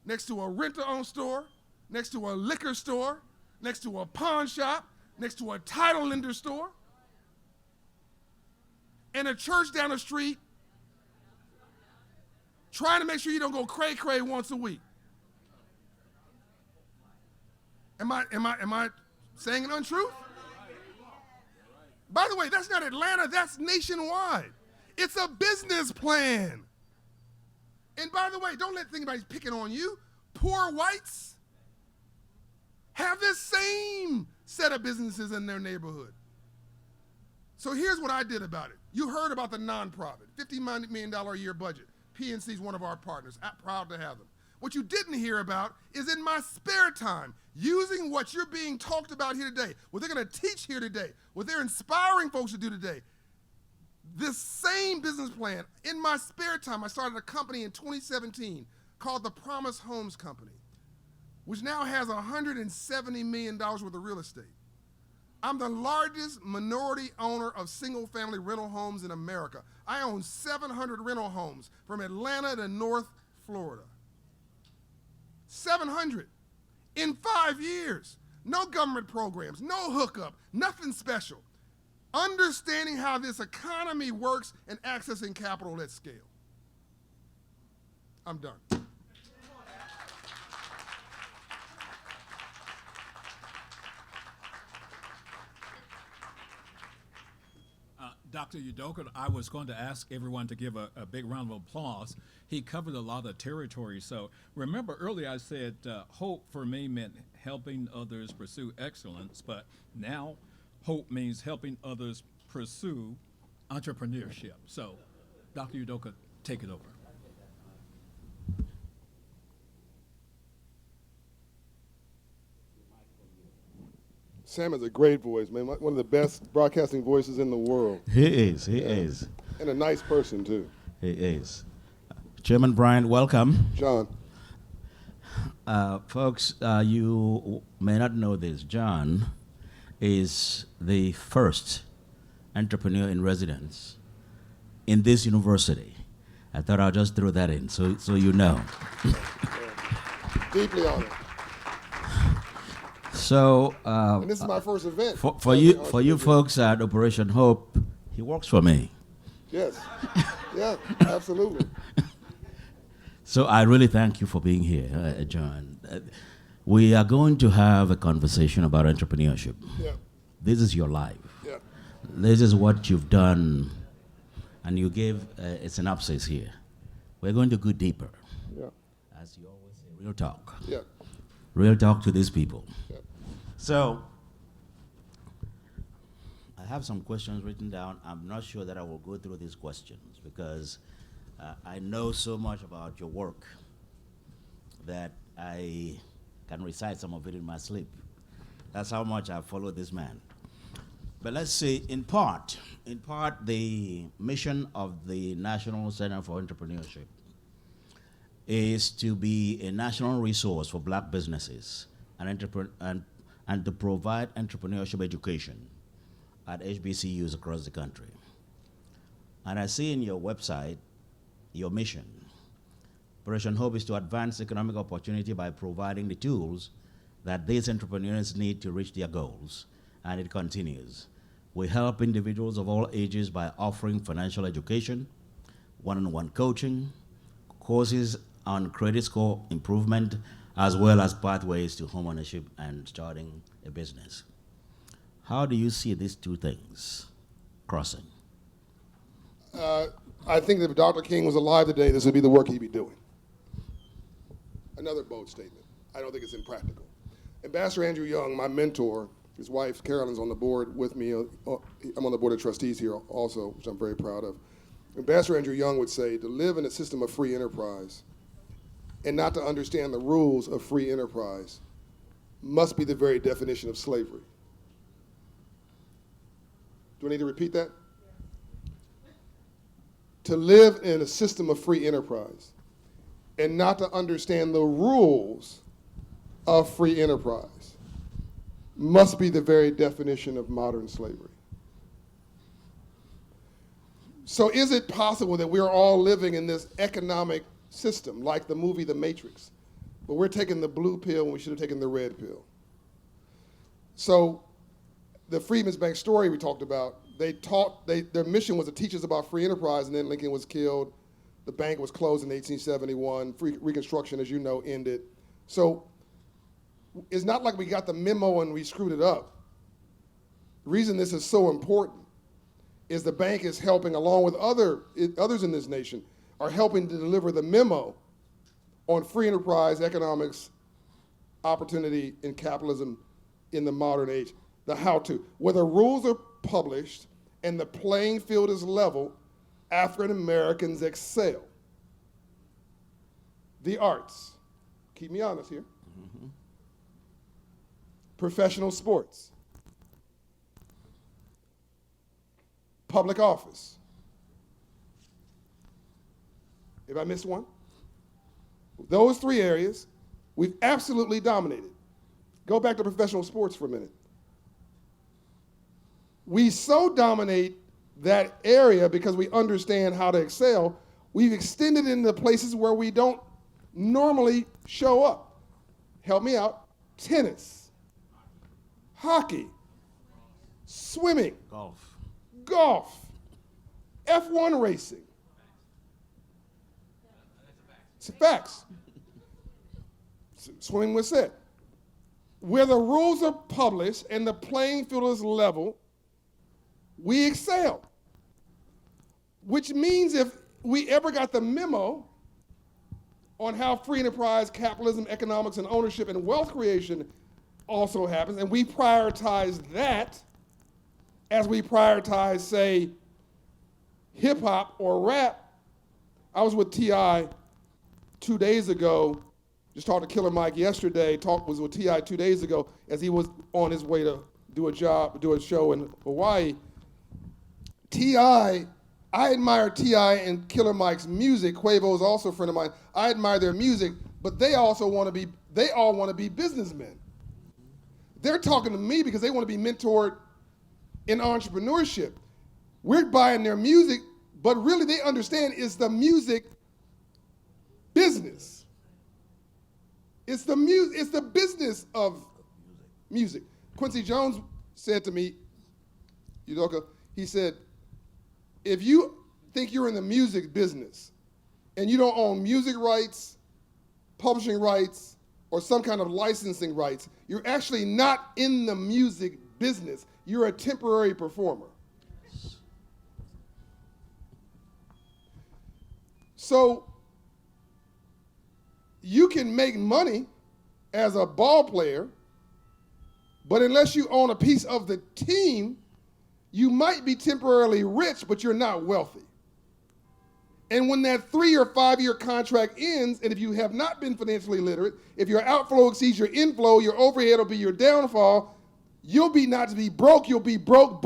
next to a rent-to-own store, next to a liquor store, next to a pawn shop, next to a title lender store, and a church down the street trying to make sure you don't go cray-cray once a week. Am I saying an untruth? By the way, that's not Atlanta, that's nationwide. It's a business plan. And by the way, don't let anybody's picking on you. Poor whites have this same set of businesses in their neighborhood. So here's what I did about it. You heard about the nonprofit, $50 million a year budget. PNC is one of our partners. I'm proud to have them. What you didn't hear about is in my spare time, using what you're being talked about here today, what they're going to teach here today, what they're inspiring folks to do today. This same business plan, in my spare time, I started a company in 2017 called the Promise Homes Company, which now has $170 million worth of real estate. I'm the largest minority owner of single-family rental homes in America. I own 700 rental homes from Atlanta to North Florida. 700 in 5 years. No government programs, no hookup, nothing special. Understanding how this economy works and accessing capital at scale. I'm done. Dr. Udoka, I was going to ask everyone to give a big round of applause. He covered a lot of territory. So remember earlier I said hope for me meant helping others pursue excellence, but now hope means helping others pursue entrepreneurship. So Dr. Udoka, take it over. Sam has a great voice, man. One of the best broadcasting voices in the world. He is. And a nice person, too. He is. Chairman Bryant, welcome. John. Folks, you may not know this. John is the first entrepreneur in residence in this university. I thought I'll just throw that in so you know. Deeply honored. So, And this is my first event. for you folks at Operation Hope, he works for me. Yes. Yeah, absolutely. So I really thank you for being here, John. We are going to have a conversation about entrepreneurship. Yeah. This is your life. Yeah. This is what you've done, and you gave a synopsis here. We're going to go deeper. Yeah. As you always say, real talk. Yeah. Real talk to these people. Yeah. So, I have some questions written down. I'm not sure that I will go through these questions because I know so much about your work that I can recite some of it in my sleep. That's how much I follow this man. But let's see, in part, the mission of the National Center for Entrepreneurship is to be a national resource for black businesses and to provide entrepreneurship education at HBCUs across the country. And I see in your website, your mission. Operation Hope is to advance economic opportunity by providing the tools that these entrepreneurs need to reach their goals. And it continues. We help individuals of all ages by offering financial education, one-on-one coaching, courses on credit score improvement, as well as pathways to homeownership and starting a business. How do you see these two things crossing? I think that if Dr. King was alive today, this would be the work he'd be doing. Another bold statement. I don't think it's impractical. Ambassador Andrew Young, my mentor, his wife Carolyn's on the board with me. I'm on the board of trustees here also, which I'm very proud of. Ambassador Andrew Young would say, to live in a system of free enterprise and not to understand the rules of free enterprise must be the very definition of slavery. Do I need to repeat that? To live in a system of free enterprise and not to understand the rules of free enterprise must be the very definition of modern slavery. So is it possible that we're all living in this economic system, like the movie The Matrix, but we're taking the blue pill when we should have taken the red pill? So the Freedmen's Bank story we talked about, their mission was to teach us about free enterprise, and then Lincoln was killed. The bank was closed in 1871. Reconstruction, as you know, ended. So it's not like we got the memo and we screwed it up. The reason this is so important is the bank is helping, along with others in this nation, are helping to deliver the memo on free enterprise economics, opportunity, and capitalism in the modern age. The how-to. Where the rules are published and the playing field is level, African Americans excel. The arts. Keep me honest here. Mm-hmm. Professional sports. Public office. If I missed one? Those three areas, we've absolutely dominated. Go back to professional sports for a minute. We so dominate that area because we understand how to excel, we've extended into places where we don't normally show up. Help me out. Tennis, hockey, swimming, golf, F1 racing. It's facts. Swimming was said. Where the rules are published and the playing field is level, we excel. Which means if we ever got the memo on how free enterprise, capitalism, economics, and ownership and wealth creation also happens, and we prioritize that as we prioritize, say, hip hop or rap. I was with T.I. 2 days ago, just talked to Killer Mike yesterday, was with T.I. 2 days ago as he was on his way to do a show in Hawaii. T.I., I admire T.I. and Killer Mike's music. Quavo is also a friend of mine. I admire their music, but they also want to be they all want to be businessmen. They're talking to me because they want to be mentored in entrepreneurship. We're buying their music, but really they understand it's the music business. It's the business of music. Quincy Jones said to me, Udoka, he said, if you think you're in the music business and you don't own music rights, publishing rights, or some kind of licensing rights, you're actually not in the music business. You're a temporary performer. So you can make money as a ball player, but unless you own a piece of the team, you might be temporarily rich, but you're not wealthy. And when that 3 or 5 year contract ends, and if you have not been financially literate, if your outflow exceeds your inflow, your overhead will be your downfall, you'll be not to be broke, you'll be broke.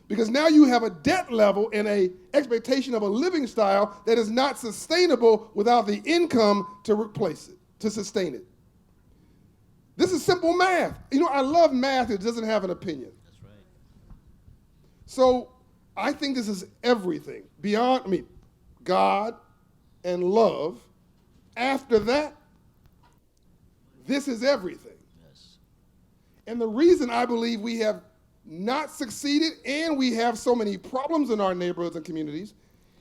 Because now you have a debt level and a expectation of a living style that is not sustainable without the income to replace it, to sustain it. This is simple math. You know, I love math that doesn't have an opinion. That's right. So I think this is everything. Beyond, God and love. After that, this is everything. Yes. And the reason I believe we have not succeeded and we have so many problems in our neighborhoods and communities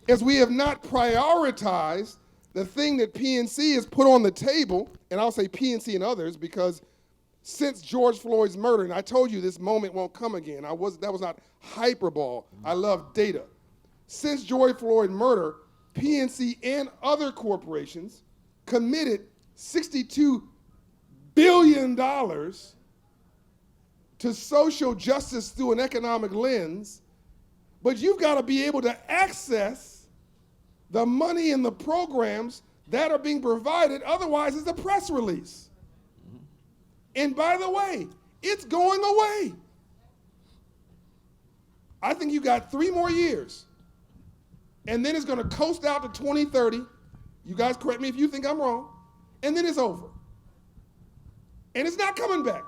is we have not prioritized the thing that PNC has put on the table, and I'll say PNC and others because since George Floyd's murder, and I told you this moment won't come again. That was not hyperbole. I love data. Since George Floyd's murder, PNC and other corporations committed $62 billion to social justice through an economic lens, but you've got to be able to access the money and the programs that are being provided, otherwise it's a press release. And by the way, it's going away. I think you got 3 more years, and then it's going to coast out to 2030. You guys correct me if you think I'm wrong, and then it's over. And it's not coming back.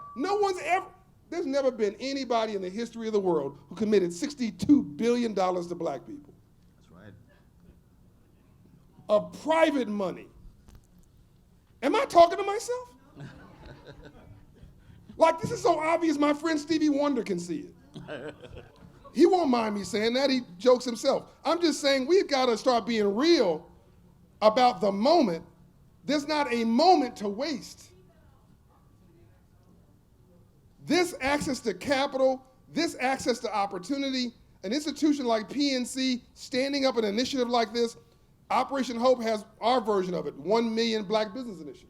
There's never been anybody in the history of the world who committed $62 billion to black people. That's right. Of private money. Am I talking to myself? Like, this is so obvious, my friend Stevie Wonder can see it. He won't mind me saying that, he jokes himself. I'm just saying we've got to start being real about the moment. There's not a moment to waste. This access to capital, this access to opportunity, an institution like PNC standing up an initiative like this, Operation Hope has our version of it, 1 Million Black Business Initiative,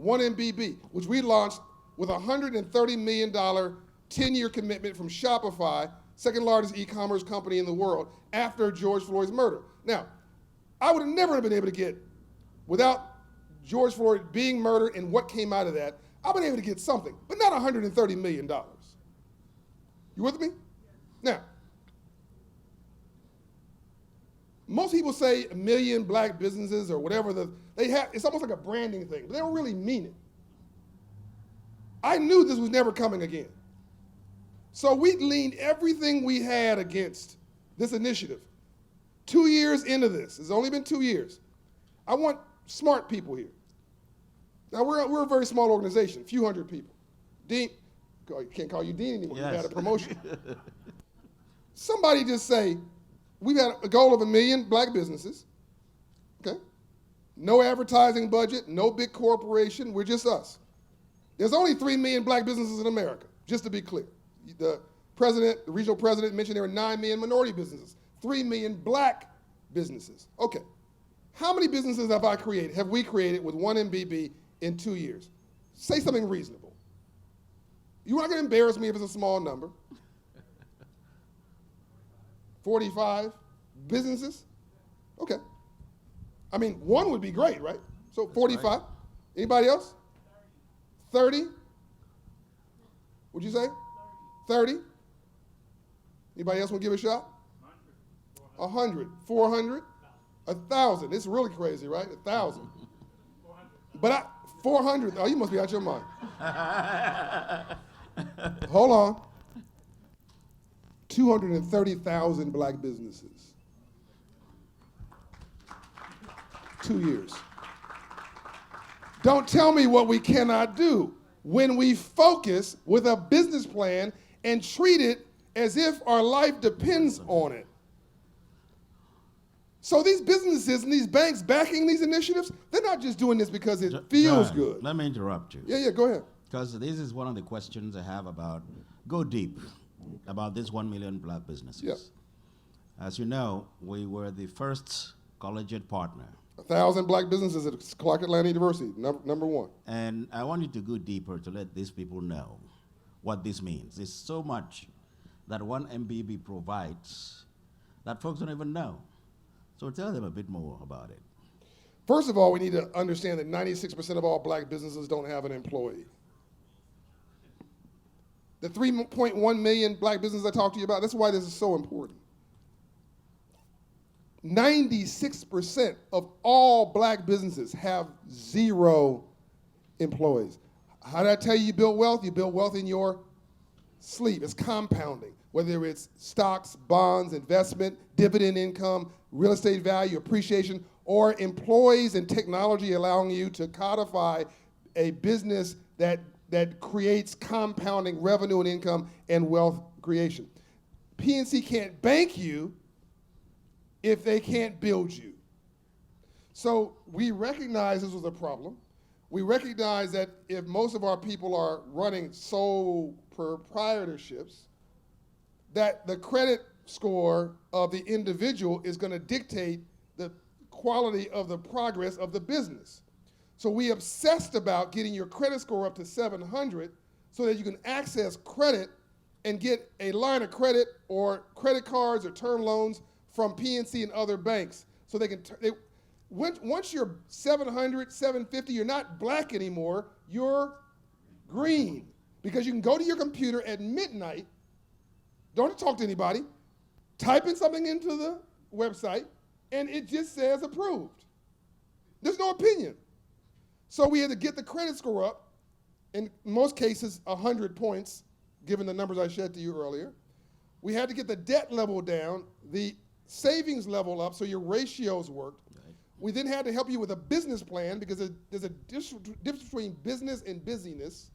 1MBB, which we launched with a $130 million 10-year commitment from Shopify, second largest e-commerce company in the world, after George Floyd's murder. Now, I would have never been able to get, without George Floyd being murdered and what came out of that, I've been able to get something, but not $130 million. You with me? Now, most people say 1 million black businesses or whatever they have, it's almost like a branding thing, but they don't really mean it. I knew this was never coming again. So we leaned everything we had against this initiative. 2 years into this, it's only been 2 years. I want smart people here. Now, we're a very small organization, a few hundred people. Dean, I can't call you Dean anymore. Yes. You had a promotion. Somebody just say, we've had a goal of 1 million black businesses, okay? No advertising budget, no big corporation, we're just us. There's only 3 million black businesses in America, just to be clear. The regional president mentioned there are 9 million minority businesses, 3 million black businesses. Okay, how many businesses have we created with 1MBB in 2 years? Say something reasonable. You're not gonna embarrass me if it's a small number. 45 businesses? Okay. I mean, 1 would be great, right? So 45. Right. Anybody else? 30? What'd you say? 30? Anybody else want to give it a shot? 100, 400, 1,000. It's really crazy, right? 1,000. But 400. Oh, you must be out your mind. Hold on. 230,000 black businesses. 2 years. Don't tell me what we cannot do when we focus with a business plan and treat it as if our life depends on it. So these businesses and these banks backing these initiatives, they're not just doing this because it feels John, good. Let me interrupt you. Yeah, go ahead. Because this is one of the questions I have about, go deep, about this 1 million black businesses. Yep. As you know, we were the first collegiate partner. 1,000 black businesses at Clark Atlanta University, number one. And I want you to go deeper to let these people know what this means. There's so much that one MBB provides that folks don't even know. So tell them a bit more about it. First of all, we need to understand that 96% of all black businesses don't have an employee. The 3.1 million black businesses I talked to you about, that's why this is so important. 96% of all black businesses have 0 employees. How did I tell you build wealth? You build wealth in your sleep. It's compounding, whether it's stocks, bonds, investment, dividend income, real estate value, appreciation, or employees and technology allowing you to codify a business that creates compounding revenue and income and wealth creation. PNC can't bank you if they can't build you. So we recognize this was a problem. We recognize that if most of our people are running sole proprietorships, that the credit score of the individual is going to dictate the quality of the progress of the business. So we obsessed about getting your credit score up to 700 so that you can access credit and get a line of credit or credit cards or term loans from PNC and other banks. So they can, once you're 700, 750, you're not black anymore, you're green. Because you can go to your computer at midnight, don't have to talk to anybody, type in something into the website, and it just says approved. There's no opinion. So we had to get the credit score up, in most cases 100 points, given the numbers I shared to you earlier. We had to get the debt level down, the savings level up so your ratios worked. Right. We then had to help you with a business plan because there's a difference between business and busyness.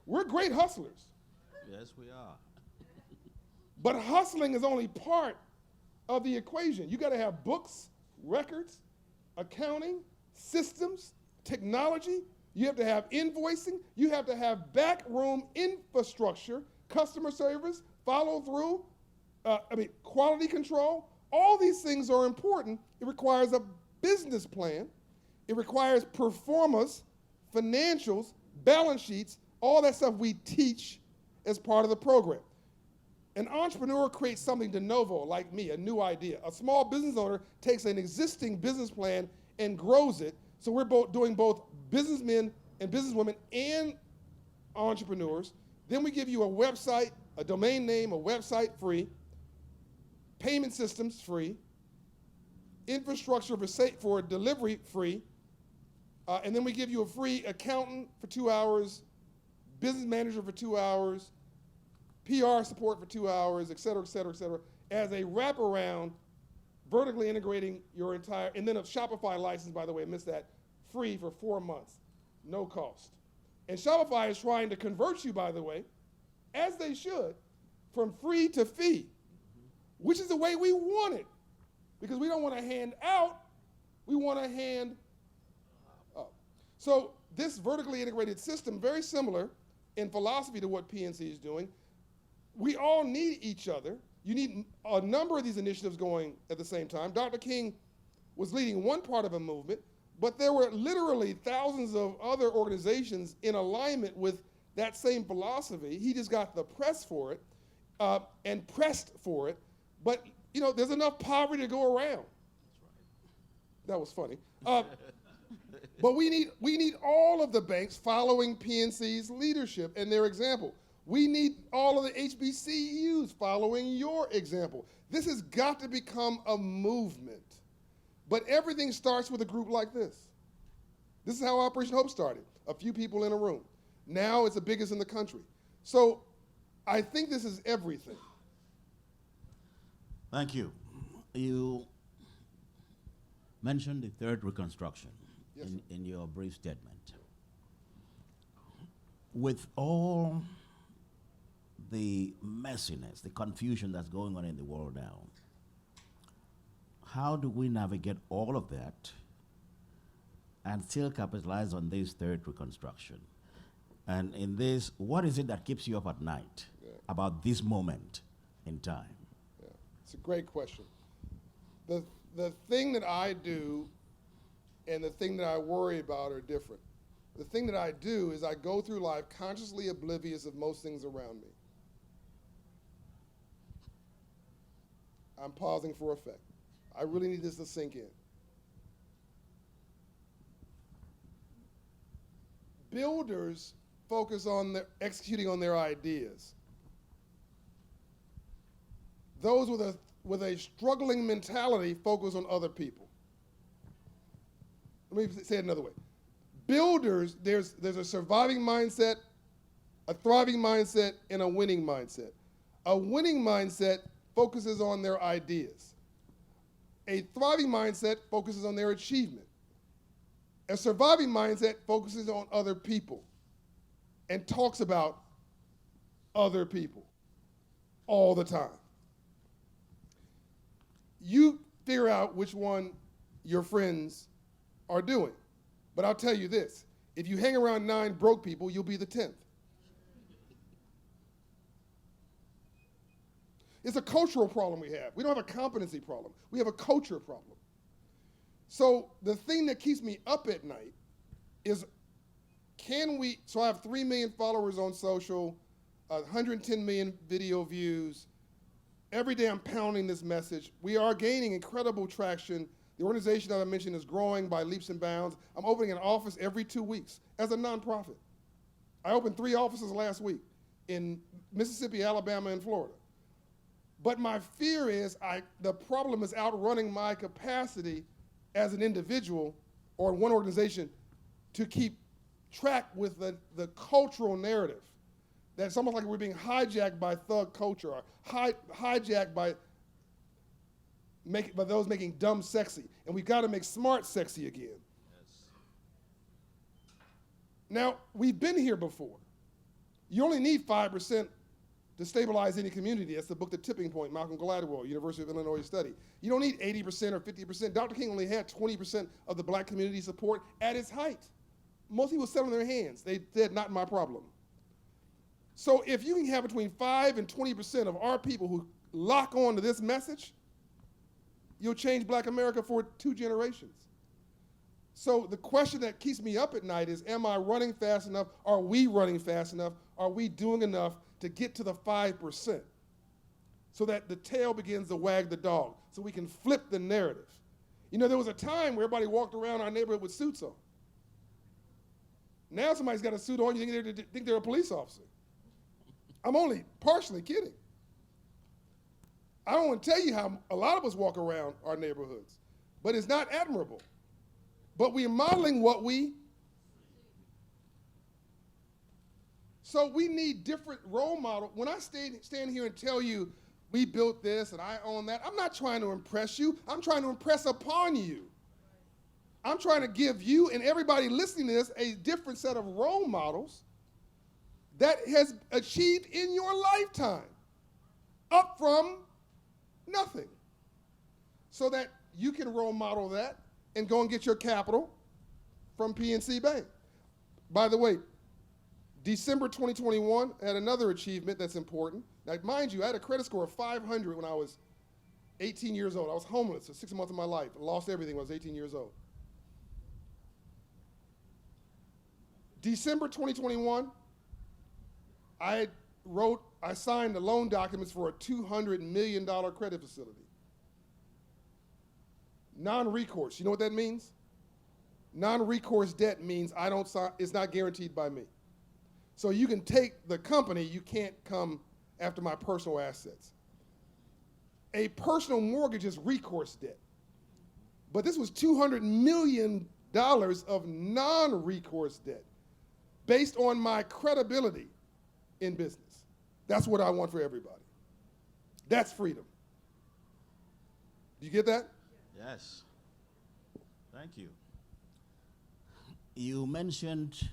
We're great hustlers. Yes, we are. But hustling is only part of the equation. You got to have books, records, accounting, systems, technology. You have to have invoicing. You have to have backroom infrastructure, customer service, follow through, quality control. All these things are important. It requires a business plan. It requires performance, financials, balance sheets, all that stuff we teach as part of the program. An entrepreneur creates something de novo, like me, a new idea. A small business owner takes an existing business plan and grows it. So we're doing both businessmen and businesswomen and entrepreneurs. Then we give you a website, a domain name, a website free, payment systems free, infrastructure for delivery free, and then we give you a free accountant for 2 hours, business manager for 2 hours, PR support for 2 hours, et cetera, as a wraparound, vertically integrating your entire, and then a Shopify license, by the way, I missed that, free for 4 months, no cost. And Shopify is trying to convert you, by the way, as they should, from free to fee, which is the way we want it. Because we don't want to hand out, we want to hand up. So this vertically integrated system, very similar in philosophy to what PNC is doing. We all need each other. You need a number of these initiatives going at the same time. Dr. King was leading one part of a movement, but there were literally thousands of other organizations in alignment with that same philosophy. He just got the press for it and pressed for it. But there's enough poverty to go around. That's right. That was funny. But we need all of the banks following PNC's leadership and their example. We need all of the HBCUs following your example. This has got to become a movement. But everything starts with a group like this. This is how Operation Hope started. A few people in a room. Now it's the biggest in the country. So I think this is everything. Thank you. You mentioned the third reconstruction in your brief statement. With all the messiness, the confusion that's going on in the world now, how do we navigate all of that and still capitalize on this third reconstruction? And in this, what is it that keeps you up at night about this moment in time? Yeah. It's a great question. The thing that I do and the thing that I worry about are different. The thing that I do is I go through life consciously oblivious of most things around me. I'm pausing for effect. I really need this to sink in. Builders focus on executing on their ideas. Those with a struggling mentality focus on other people. Let me say it another way. Builders, there's a surviving mindset, a thriving mindset, and a winning mindset. A winning mindset focuses on their ideas. A thriving mindset focuses on their achievement. A surviving mindset focuses on other people and talks about other people all the time. You figure out which one your friends are doing. But I'll tell you this, if you hang around 9 broke people, you'll be the 10th. It's a cultural problem we have. We don't have a competency problem. We have a culture problem. So the thing that keeps me up at night is, so I have 3 million followers on social, 110 million video views. Every day I'm pounding this message. We are gaining incredible traction. The organization that I mentioned is growing by leaps and bounds. I'm opening an office every 2 weeks as a nonprofit. I opened 3 offices last week in Mississippi, Alabama, and Florida. But my fear is the problem is outrunning my capacity as an individual or one organization to keep track with the cultural narrative. That it's almost like we're being hijacked by thug culture, or hijacked by those making dumb sexy. And we've got to make smart sexy again. Yes. Now, we've been here before. You only need 5% to stabilize any community. That's the book, The Tipping Point, Malcolm Gladwell, University of Illinois study. You don't need 80% or 50%. Dr. King only had 20% of the black community support at its height. Most people sat on their hands. They said, not my problem. So if you can have between 5 and 20% of our people who lock on to this message, you'll change black America for 2 generations. So the question that keeps me up at night is, am I running fast enough? Are we running fast enough? Are we doing enough to get to the 5% so that the tail begins to wag the dog, so we can flip the narrative? You know, there was a time where everybody walked around our neighborhood with suits on. Now somebody's got a suit on, you think they're a police officer. I'm only partially kidding. I don't want to tell you how a lot of us walk around our neighborhoods, but it's not admirable. But we're modeling what we. So we need different role models. When I stand here and tell you we built this and I own that, I'm not trying to impress you. I'm trying to impress upon you. I'm trying to give you and everybody listening to this a different set of role models that has achieved in your lifetime, up from nothing, so that you can role model that and go and get your capital from PNC Bank. By the way, December 2021 had another achievement that's important. Now, mind you, I had a credit score of 500 when I was 18 years old. I was homeless for 6 months of my life. I lost everything when I was 18 years old. December 2021, I signed the loan documents for a $200 million credit facility. Non-recourse, you know what that means? Non-recourse debt means it's not guaranteed by me. So you can take the company, you can't come after my personal assets. A personal mortgage is recourse debt. But this was $200 million of non-recourse debt based on my credibility in business. That's what I want for everybody. That's freedom. Do you get that? Yes. Thank you. You mentioned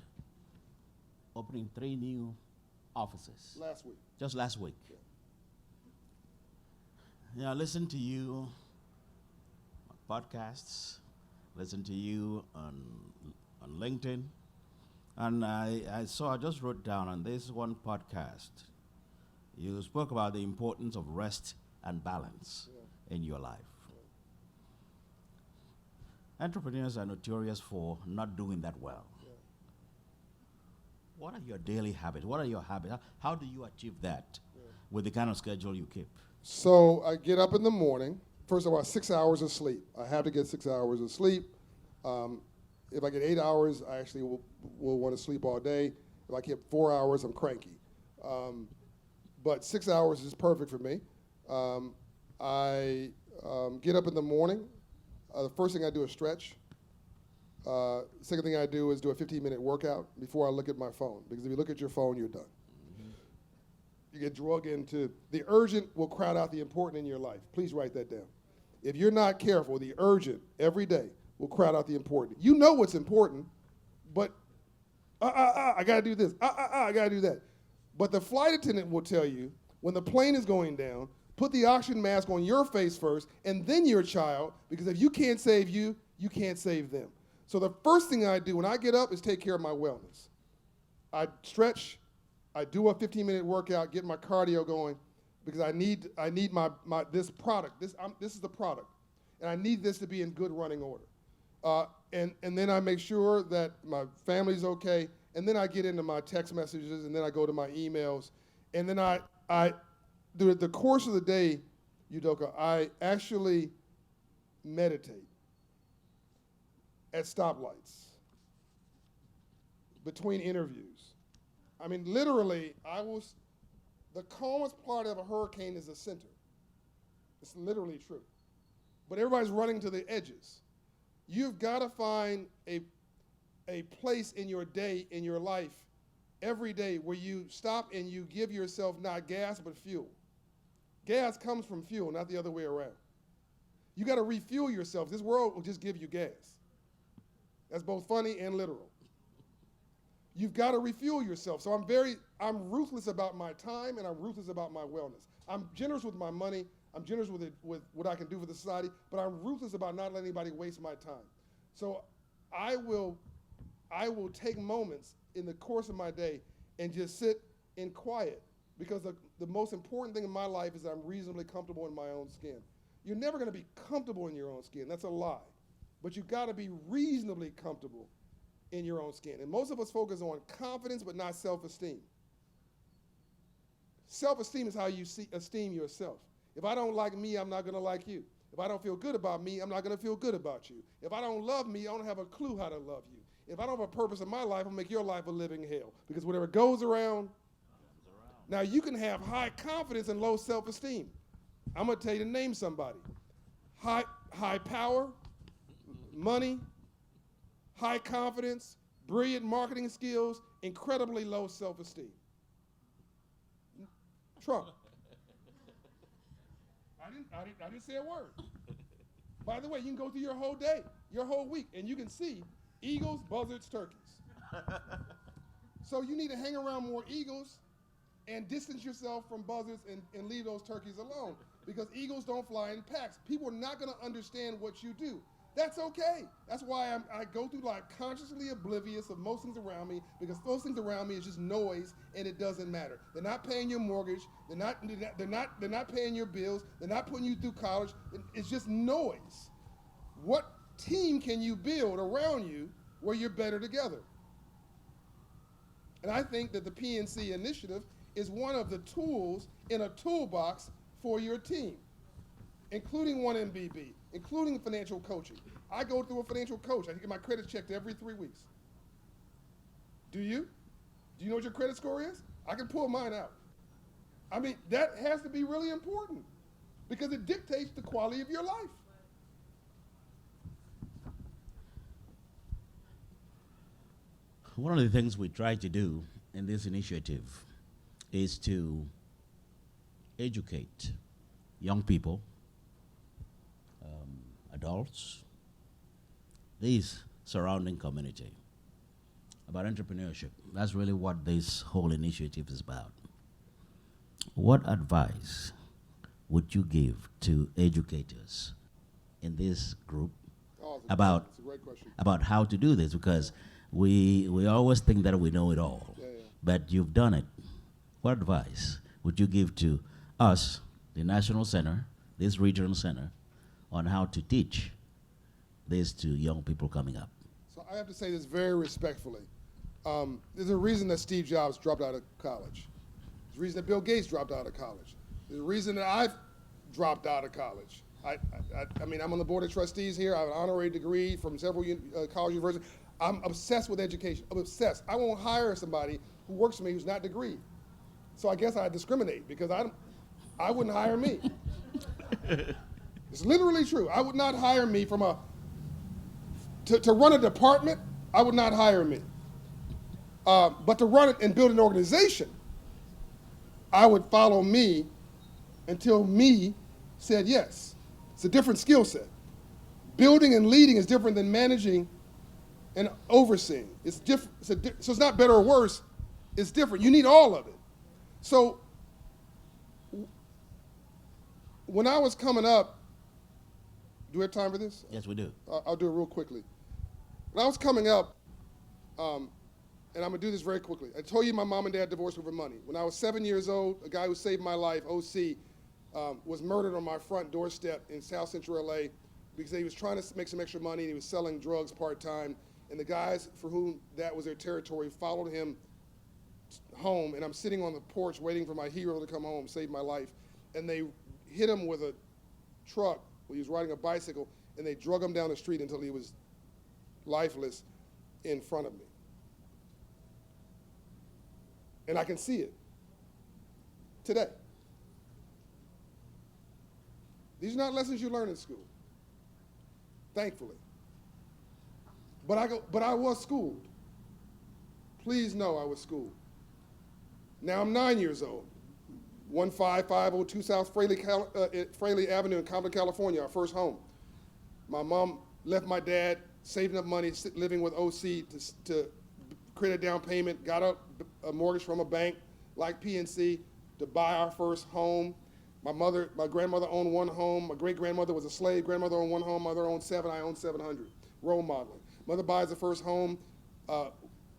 opening 3 new offices. Last week. Just last week. Yeah, I listened to you on podcasts, listen to you on LinkedIn, and I just wrote down on this one podcast, you spoke about the importance of rest and balance in your life. Entrepreneurs are notorious for not doing that well. What are your daily habits? What are your habits? How do you achieve that with the kind of schedule you keep? So I get up in the morning. First of all, 6 hours of sleep. I have to get 6 hours of sleep. If I get 8 hours, I actually will want to sleep all day. If I get 4 hours, I'm cranky. But 6 hours is perfect for me. I get up in the morning. The first thing I do is stretch. Second thing I do is do a 15-minute workout before I look at my phone. Because if you look at your phone, you're done. You get drug into the urgent will crowd out the important in your life. Please write that down. If you're not careful, the urgent every day will crowd out the important. You know what's important, but I gotta do this. I gotta do that. But the flight attendant will tell you when the plane is going down, put the oxygen mask on your face first, and then your child, because if you can't save you, you can't save them. So the first thing I do when I get up is take care of my wellness. I stretch. I do a 15-minute workout, get my cardio going, because I need this product. This is the product, and I need this to be in good running order. And then I make sure that my family's okay, and then I get into my text messages, and then I go to my emails, and then I through the course of the day, Udoka, I actually meditate at stoplights, between interviews. I mean, literally, the calmest part of a hurricane is the center. It's literally true. But everybody's running to the edges. You've got to find a place in your day, in your life, every day where you stop and you give yourself not gas, but fuel. Gas comes from fuel, not the other way around. You got to refuel yourself. This world will just give you gas. That's both funny and literal. You've got to refuel yourself. So I'm ruthless about my time, and I'm ruthless about my wellness. I'm generous with my money. I'm generous with what I can do for the society, but I'm ruthless about not letting anybody waste my time. So I will take moments in the course of my day and just sit in quiet, because the most important thing in my life is I'm reasonably comfortable in my own skin. You're never going to be comfortable in your own skin. That's a lie. But you've got to be reasonably comfortable in your own skin. And most of us focus on confidence, but not self-esteem. Self-esteem is how you esteem yourself. If I don't like me, I'm not going to like you. If I don't feel good about me, I'm not going to feel good about you. If I don't love me, I don't have a clue how to love you. If I don't have a purpose in my life, I'll make your life a living hell. Because whatever goes around. Now, you can have high confidence and low self-esteem. I'm going to tell you to name somebody. High power, money, high confidence, brilliant marketing skills, incredibly low self-esteem. Trump. I didn't say a word. By the way, you can go through your whole day, your whole week, and you can see eagles, buzzards, turkeys. So you need to hang around more eagles and distance yourself from buzzards and leave those turkeys alone, because eagles don't fly in packs. People are not going to understand what you do. That's okay. That's why I go through life consciously oblivious of most things around me, because those things around me is just noise, and it doesn't matter. They're not paying your mortgage. They're not paying your bills. They're not putting you through college. It's just noise. What team can you build around you where you're better together? And I think that the PNC initiative is one of the tools in a toolbox for your team, including 1MBB, including financial coaching. I go through a financial coach. I get my credit checked every 3 weeks. Do you? Do you know what your credit score is? I can pull mine out. I mean, that has to be really important, because it dictates the quality of your life. one of the things we try to do in this initiative is to educate young people, adults, this surrounding community about entrepreneurship. That's really what this whole initiative is about. What advice would you give to educators in this group about That's a great question. about how to do this? Because we always think that we know it all, but you've done it. What advice would you give to us, the National Center, this regional center, on how to teach this to young people coming up? So I have to say this very respectfully. There's a reason that Steve Jobs dropped out of college. There's a reason that Bill Gates dropped out of college. There's a reason that I've dropped out of college. I mean, I'm on the board of trustees here. I have an honorary degree from several college universities. I'm obsessed with education. I'm obsessed. I won't hire somebody who works for me who's not degreed. So I guess I discriminate because I wouldn't hire me. It's literally true. I would not hire me from to run a department. I would not hire me. But to run it and build an organization, I would follow me until me said yes. It's a different skill set. Building and leading is different than managing and overseeing. It's different. So it's not better or worse. It's different. You need all of it. So when I was coming up, do we have time for this? Yes, we do. I'll do it real quickly. When I was coming up, and I'm gonna do this very quickly. I told you my mom and dad divorced over money. When I was 7 years old, a guy who saved my life, OC, was murdered on my front doorstep in South Central LA because he was trying to make some extra money and he was selling drugs part-time. And the guys for whom that was their territory followed him home, and I'm sitting on the porch waiting for my hero to come home, save my life. And they hit him with a truck when he was riding a bicycle, and they drug him down the street until he was lifeless in front of me. And I can see it today. These are not lessons you learn in school, thankfully. But I was schooled. Please know I was schooled. Now I'm 9 years old. 15502 South Fraley Avenue in Compton, California, our first home. My mom left my dad saving up money, living with OC to create a down payment, got a mortgage from a bank like PNC to buy our first home. My grandmother owned one home. My great-grandmother was a slave. Grandmother owned one home. Mother owned 7. I owned 700. Role modeling. Mother buys the first home.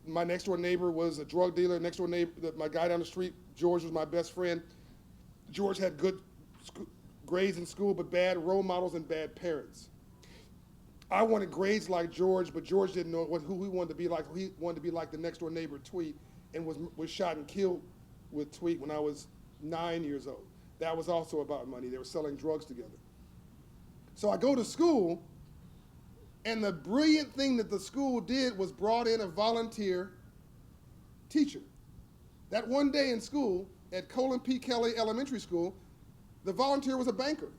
My next-door neighbor was a drug dealer. Next-door neighbor, my guy down the street, George, was my best friend. George had good grades in school, but bad role models and bad parents. I wanted grades like George, but George didn't know who he wanted to be like. He wanted to be like the next-door neighbor, Tweet, and was shot and killed with Tweet when I was 9 years old. That was also about money. They were selling drugs together. So I go to school, and the brilliant thing that the school did was brought in a volunteer teacher. That one day in school at Colin P. Kelly Elementary School, the volunteer was a banker.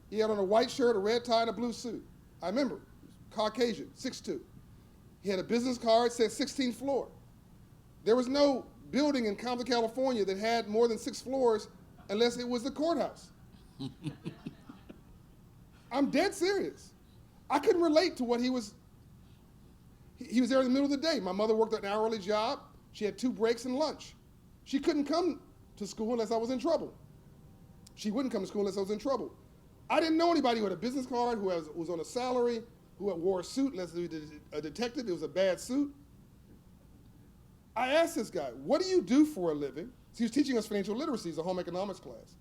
He had on a white shirt, a red tie, and a blue suit. I remember, Caucasian, 6'2". He had a business card, said 16th floor. There was no building in Compton, California that had more than 6 floors unless it was the courthouse. I'm dead serious. I couldn't relate to what he was there in the middle of the day. My mother worked an hourly job. She had 2 breaks and lunch. She couldn't come to school unless I was in trouble. She wouldn't come to school unless I was in trouble. I didn't know anybody who had a business card, who was on a salary, who wore a suit unless he was a detective. It was a bad suit. I asked this guy, what do you do for a living? So he was teaching us financial literacy, it's a home economics class.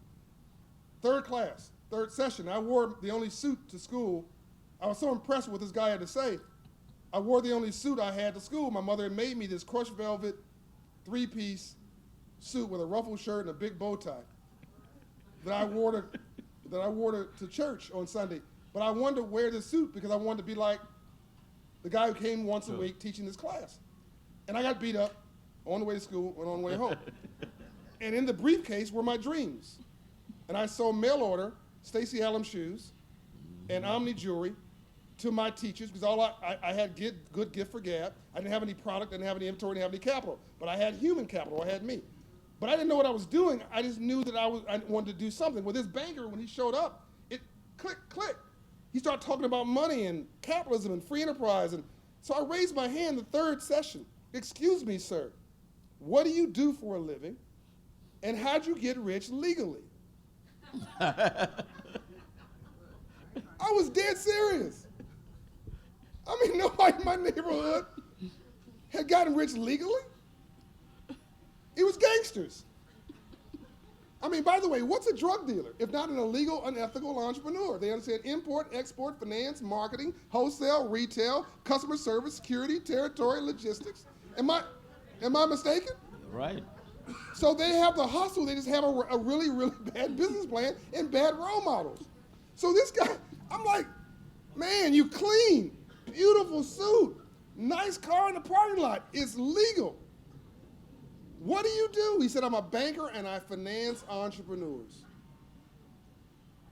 Third session, I wore the only suit to school. I was so impressed with what this guy had to say. I wore the only suit I had to school. My mother had made me this crushed velvet 3-piece suit with a ruffled shirt and a big bow tie that I wore to church on Sunday. But I wanted to wear this suit because I wanted to be like the guy who came once a week teaching this class. And I got beat up on the way to school and on the way home. And in the briefcase were my dreams. And I sold mail order Stacey Allen shoes and Omni jewelry to my teachers, because I had good gift for gab. I didn't have any product, didn't have any inventory, didn't have any capital. But I had human capital, I had me. But I didn't know what I was doing. I just knew that I wanted to do something. Well, this banker, when he showed up, it click. He started talking about money and capitalism and free enterprise. And so I raised my hand the third session. Excuse me, sir. What do you do for a living? And how'd you get rich legally? I was dead serious. I mean, nobody in my neighborhood had gotten rich legally. It was gangsters. I mean, by the way, what's a drug dealer if not an illegal, unethical entrepreneur? They understand import, export, finance, marketing, wholesale, retail, customer service, security, territory, logistics. Am I mistaken? Right. So they have the hustle. They just have a really, really bad business plan and bad role models. So this guy, I'm like, man, you clean, beautiful suit, nice car in the parking lot. It's legal. What do you do? He said, I'm a banker and I finance entrepreneurs.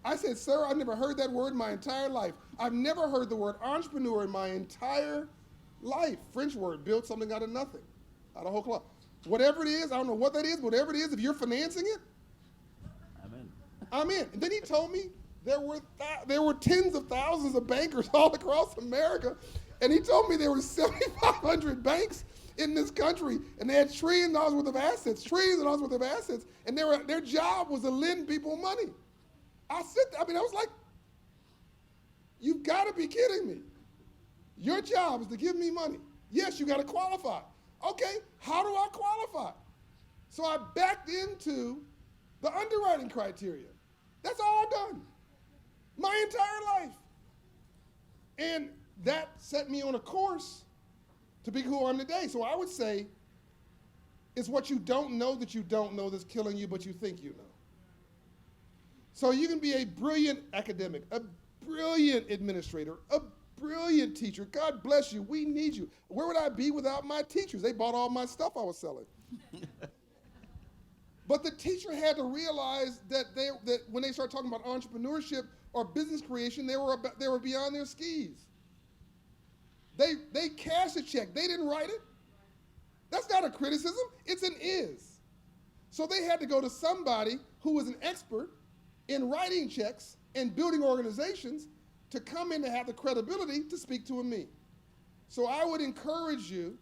I said, sir, I've never heard that word in my entire life. I've never heard the word entrepreneur in my entire life. French word, build something out of nothing, out of whole cloth. Whatever it is, I don't know what that is, whatever it is, if you're financing it, I'm in. And then he told me there were tens of thousands of bankers all across America, and he told me there were 7,500 banks in this country, and they had $1 trillion worth of assets, and their job was to lend people money. I was like, you've got to be kidding me. Your job is to give me money. Yes, you got to qualify. Okay, how do I qualify? So I backed into the underwriting criteria. That's all I've done my entire life. And that set me on a course to be who I am today. So I would say it's what you don't know that you don't know that's killing you, but you think you know. So you can be a brilliant academic, a brilliant administrator, a brilliant teacher. God bless you. We need you. Where would I be without my teachers? They bought all my stuff I was selling. But the teacher had to realize that when they start talking about entrepreneurship or business creation, they were beyond their skis. They cashed a check. They didn't write it. That's not a criticism. It's an is. So they had to go to somebody who was an expert in writing checks and building organizations to come in to have the credibility to speak to me. So I would encourage you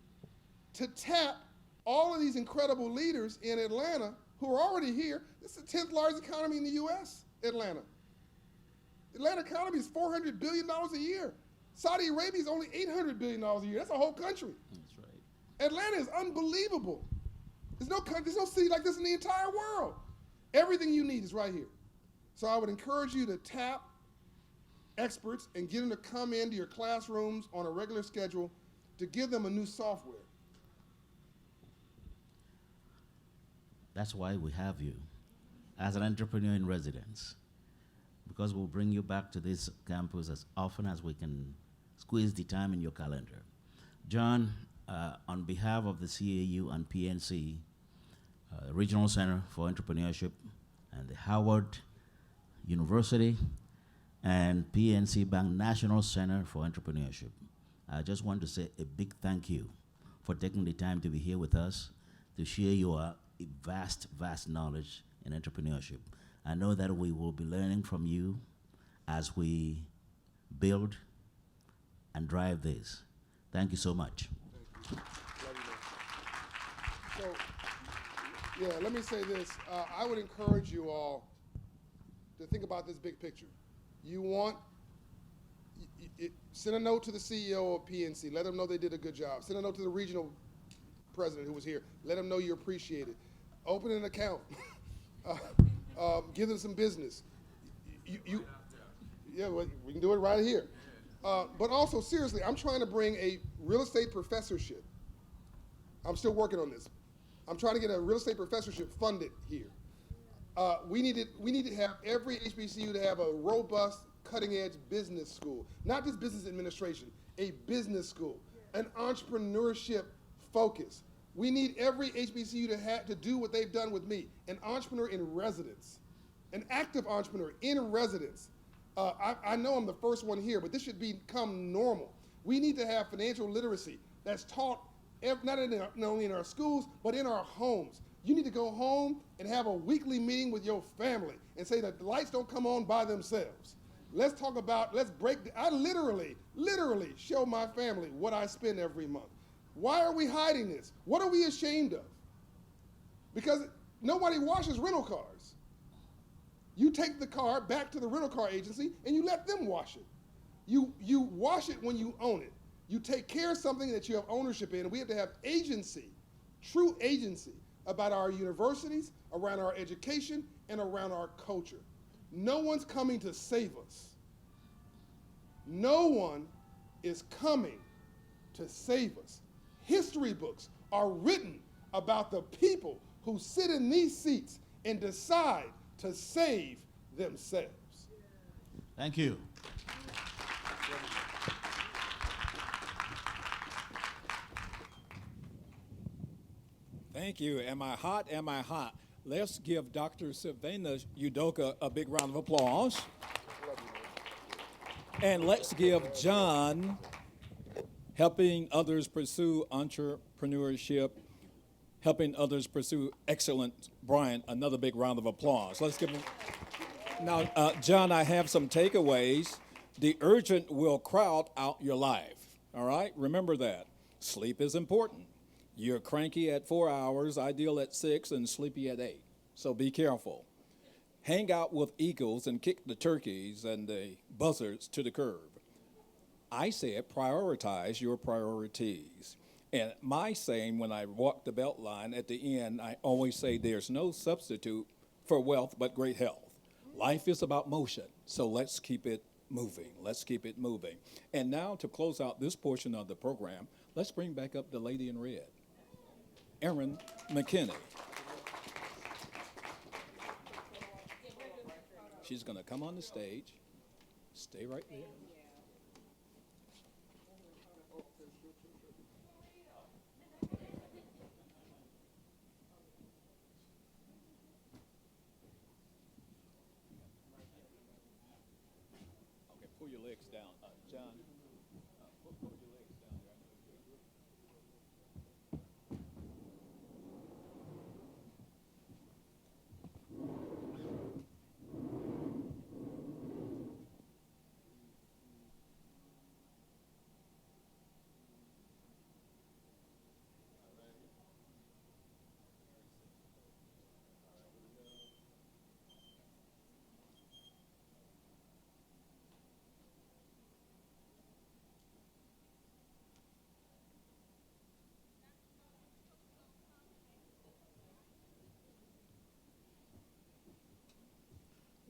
to tap all of these incredible leaders in Atlanta who are already here. This is the 10th largest economy in the U.S., Atlanta. Atlanta economy is $400 billion a year. Saudi Arabia is only $800 billion a year. That's a whole country. That's right. Atlanta is unbelievable. There's no city like this in the entire world. Everything you need is right here. So I would encourage you to tap experts and get them to come into your classrooms on a regular schedule to give them a new software. That's why we have you as an entrepreneur in residence, because we'll bring you back to this campus as often as we can squeeze the time in your calendar. John, on behalf of the CAU and PNC Regional Center for Entrepreneurship and the Howard University and PNC Bank National Center for Entrepreneurship, I just want to say a big thank you for taking the time to be here with us to share your vast knowledge in entrepreneurship. I know that we will be learning from you as we build and drive this. Thank you so much. Thank you. Love you, man. So, let me say this. I would encourage you all to think about this big picture. Send a note to the CEO of PNC. Let them know they did a good job. Send a note to the regional president who was here. Let them know you appreciate it. Open an account. Give them some business. Well, we can do it right here. But also, seriously, I'm trying to bring a real estate professorship. I'm still working on this. I'm trying to get a real estate professorship funded here. We need to have every HBCU to have a robust, cutting-edge business school. Not just business administration, a business school, an entrepreneurship focus. We need every HBCU to do what they've done with me, an entrepreneur in residence, an active entrepreneur in residence. I know I'm the first one here, but this should become normal. We need to have financial literacy that's taught not only in our schools, but in our homes. You need to go home and have a weekly meeting with your family and say that the lights don't come on by themselves. Let's talk about, I literally show my family what I spend every month. Why are we hiding this? What are we ashamed of? Because nobody washes rental cars. You take the car back to the rental car agency and you let them wash it. You wash it when you own it. You take care of something that you have ownership in, and we have to have agency, true agency, about our universities, around our education, and around our culture. No one's coming to save us. No one is coming to save us. History books are written about the people who sit in these seats and decide to save themselves. Thank you. Thank you. Am I hot? Am I hot? Let's give Dr. Savannah Udoka a big round of applause. And let's give John, helping others pursue entrepreneurship, helping others pursue excellence, Brian, another big round of applause. Let's give him. Now, John, I have some takeaways. The urgent will crowd out your life, all right? Remember that. Sleep is important. You're cranky at 4 hours, ideal at 6, and sleepy at 8. So be careful. Hang out with eagles and kick the turkeys and the buzzards to the curb. I said prioritize your priorities. And my saying when I walk the belt line at the end, I always say there's no substitute for wealth but great health. Life is about motion, so let's keep it moving. Let's keep it moving. And now to close out this portion of the program, let's bring back up the lady in red, Erin McKinney. She's going to come on the stage. Stay right there. Okay, pull your legs down. John, pull your legs down there.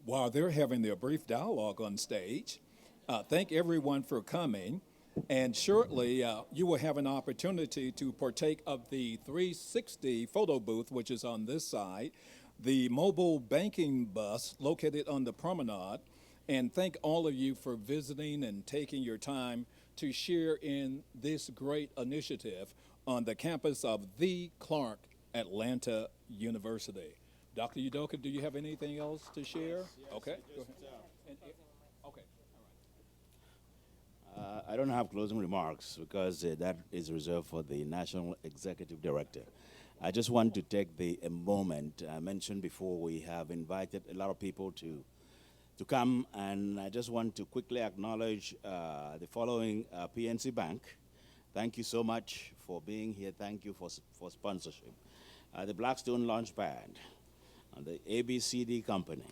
While they're having their brief dialogue on stage, thank everyone for coming. And shortly, you will have an opportunity to partake of the 360 photo booth, which is on this side, the mobile banking bus located on the promenade. And thank all of you for visiting and taking your time to share in this great initiative on the campus of the Clark Atlanta University. Dr. Udoka, do you have anything else to share? Yes, okay, go ahead. Okay, all right. I don't have closing remarks because that is reserved for the National Executive Director. I just want to take a moment. I mentioned before we have invited a lot of people to come, and I just want to quickly acknowledge the following PNC Bank. Thank you so much for being here. Thank you for sponsorship. The Blackstone Launchpad, the ABCD Company,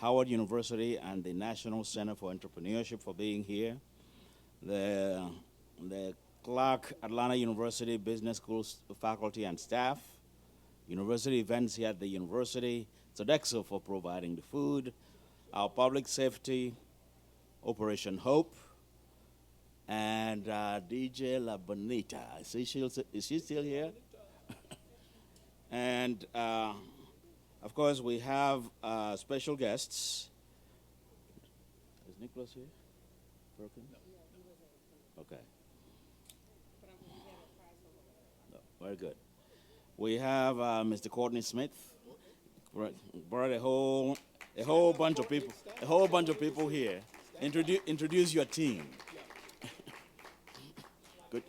Howard University, and the National Center for Entrepreneurship for being here, the Clark Atlanta University Business School faculty and staff, university events here at the university, Sodexo for providing the food, our public safety, Operation Hope, and DJ La Bonita. Is she still here? And of course, we have special guests. Is Nicholas here? Broken? No. Okay. No, very good. We have Mr. Courtney Smith, brought a whole A whole bunch of people here. Introduce your team. Good.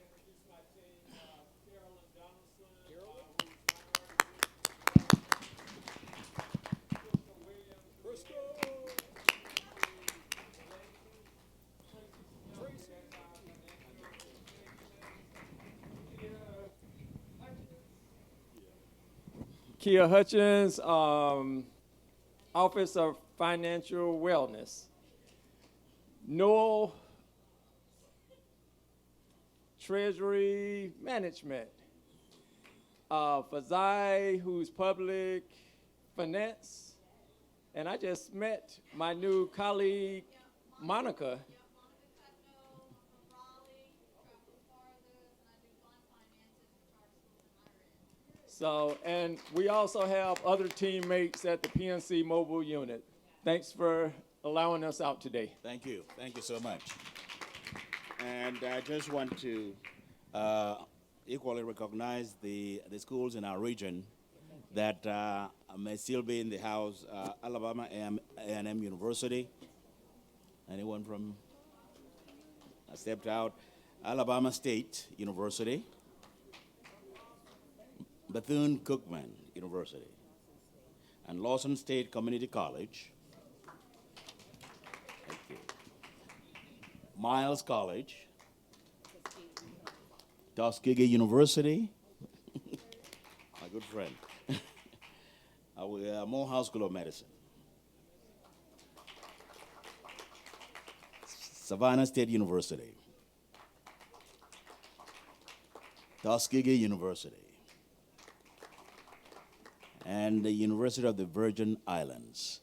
Kia Hutchins, Office of Financial Wellness. Noel, Treasury Management. Fazai, who's Public Finance. And I just met my new colleague, Monica. So, and we also have other teammates at the PNC Mobile Unit. Thanks for allowing us out today. Thank you so much. And I just want to equally recognize the schools in our region that may still be in the house. Alabama A&M University. Anyone from stepped out? Alabama State University. Bethune-Cookman University, and Lawson State Community College. Thank you. Miles College, Tuskegee University, my good friend, Morehouse School of Medicine, Savannah State University, Tuskegee University, and the University of the Virgin Islands.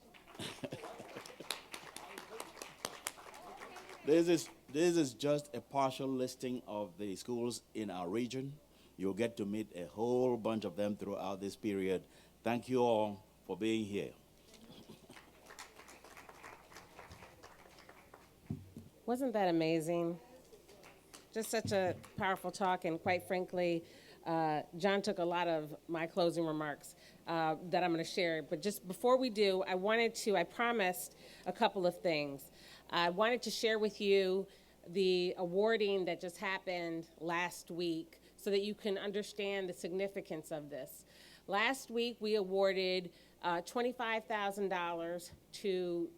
This is just a partial listing of the schools in our region. You'll get to meet a whole bunch of them throughout this period. Thank you all for being here. Wasn't that amazing? Just such a powerful talk, and quite frankly, John took a lot of my closing remarks that I'm going to share. But just before we do, I promised a couple of things. I wanted to share with you the awarding that just happened last week so that you can understand the significance of this. Last week, we awarded $25,000 to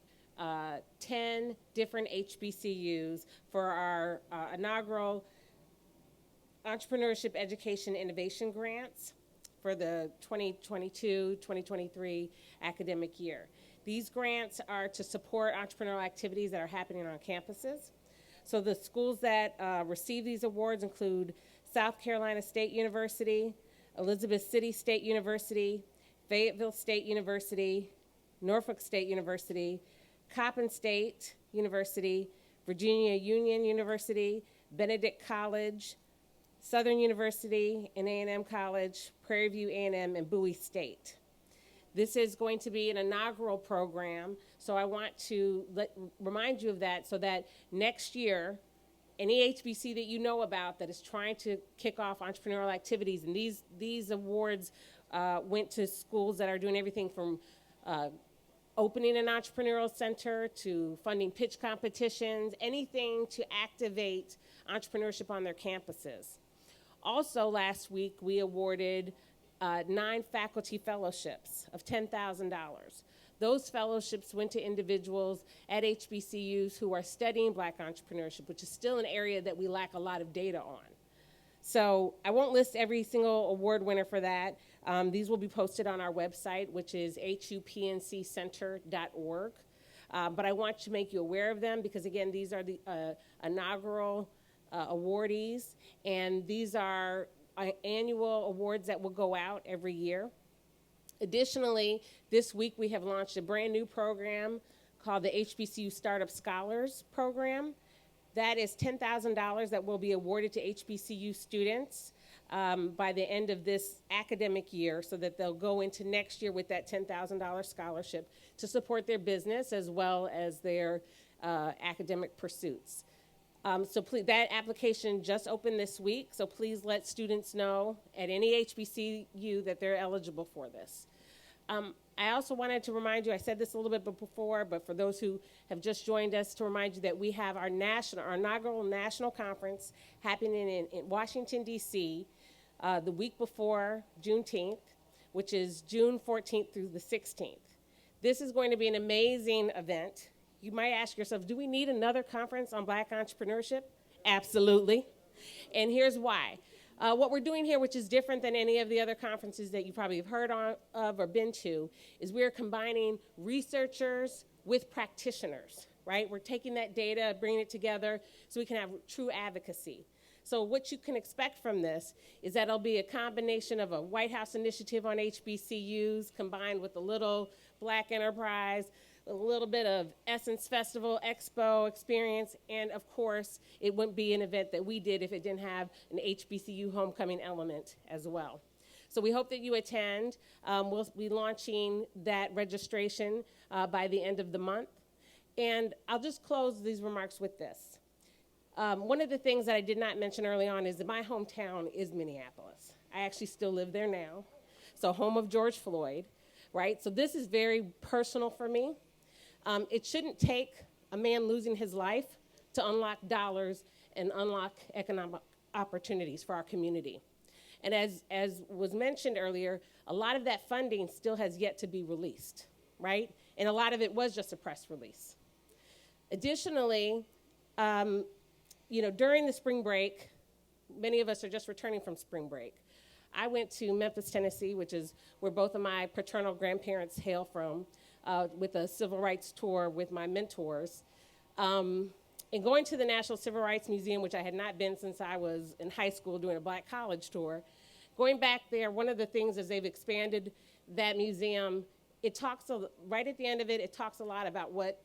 10 different HBCUs for our inaugural Entrepreneurship Education Innovation Grants for the 2022-2023 academic year. These grants are to support entrepreneurial activities that are happening on campuses. So the schools that receive these awards include South Carolina State University, Elizabeth City State University, Fayetteville State University, Norfolk State University, Coppin State University, Virginia Union University, Benedict College, Southern University and A&M College, Prairie View A&M, and Bowie State. This is going to be an inaugural program, so I want to remind you of that so that next year, any HBC that you know about that is trying to kick off entrepreneurial activities, and these awards went to schools that are doing everything from opening an entrepreneurial center to funding pitch competitions, anything to activate entrepreneurship on their campuses. Also last week, we awarded 9 faculty fellowships of $10,000. Those fellowships went to individuals at HBCUs who are studying Black entrepreneurship, which is still an area that we lack a lot of data on. So I won't list every single award winner for that. These will be posted on our website, which is hupncenter.org. But I want to make you aware of them because, again, these are the inaugural awardees, and these are annual awards that will go out every year. Additionally, this week we have launched a brand new program called the HBCU Startup Scholars Program. That is $10,000 that will be awarded to HBCU students by the end of this academic year so that they'll go into next year with that $10,000 scholarship to support their business as well as their academic pursuits. So please, that application just opened this week, so please let students know at any HBCU that they're eligible for this. I also wanted to remind you, I said this a little bit before, but for those who have just joined us, to remind you that we have our inaugural national conference happening in Washington, D.C., the week before Juneteenth, which is June 14th through the 16th. This is going to be an amazing event. You might ask yourself, do we need another conference on Black entrepreneurship? Absolutely. And here's why. What we're doing here, which is different than any of the other conferences that you probably have heard of or been to, is we're combining researchers with practitioners, right? We're taking that data, bringing it together so we can have true advocacy. So what you can expect from this is that it'll be a combination of a White House initiative on HBCUs combined with a little Black enterprise, a little bit of Essence Festival Expo experience, and of course, it wouldn't be an event that we did if it didn't have an HBCU homecoming element as well. So we hope that you attend. We'll be launching that registration by the end of the month. And I'll just close these remarks with this. One of the things that I did not mention early on is that my hometown is Minneapolis. I actually still live there now. So home of George Floyd, right? So this is very personal for me. It shouldn't take a man losing his life to unlock dollars and unlock economic opportunities for our community. And as was mentioned earlier, a lot of that funding still has yet to be released, right? And a lot of it was just a press release. Additionally, during the spring break, many of us are just returning from spring break. I went to Memphis, Tennessee, which is where both of my paternal grandparents hail from, with a civil rights tour with my mentors. And going to the National Civil Rights Museum, which I had not been since I was in high school doing a Black college tour, going back there, one of the things is they've expanded that museum. It talks, right at the end of it, it talks a lot about what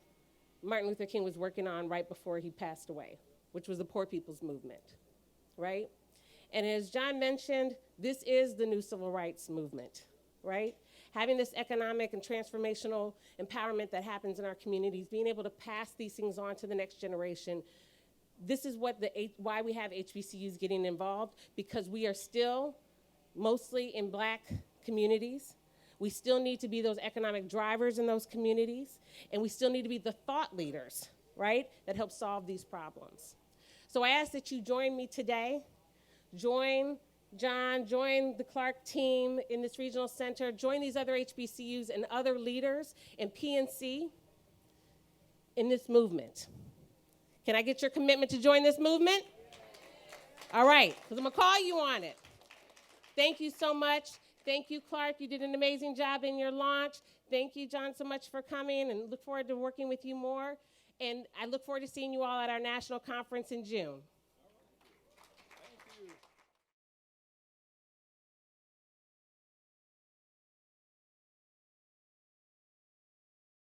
Martin Luther King was working on right before he passed away, which was the Poor People's Movement, right? And as John mentioned, this is the new civil rights movement, right? Having this economic and transformational empowerment that happens in our communities, being able to pass these things on to the next generation. This is why we have HBCUs getting involved, because we are still mostly in Black communities. We still need to be those economic drivers in those communities, and we still need to be the thought leaders, right, that help solve these problems. So I ask that you join me today. Join John, join the Clark team in this regional center, join these other HBCUs and other leaders in PNC in this movement. Can I get your commitment to join this movement? All right, because I'm gonna call you on it. Thank you so much. Thank you, Clark. You did an amazing job in your launch. Thank you, John, so much for coming, and look forward to working with you more. And I look forward to seeing you all at our national conference in June.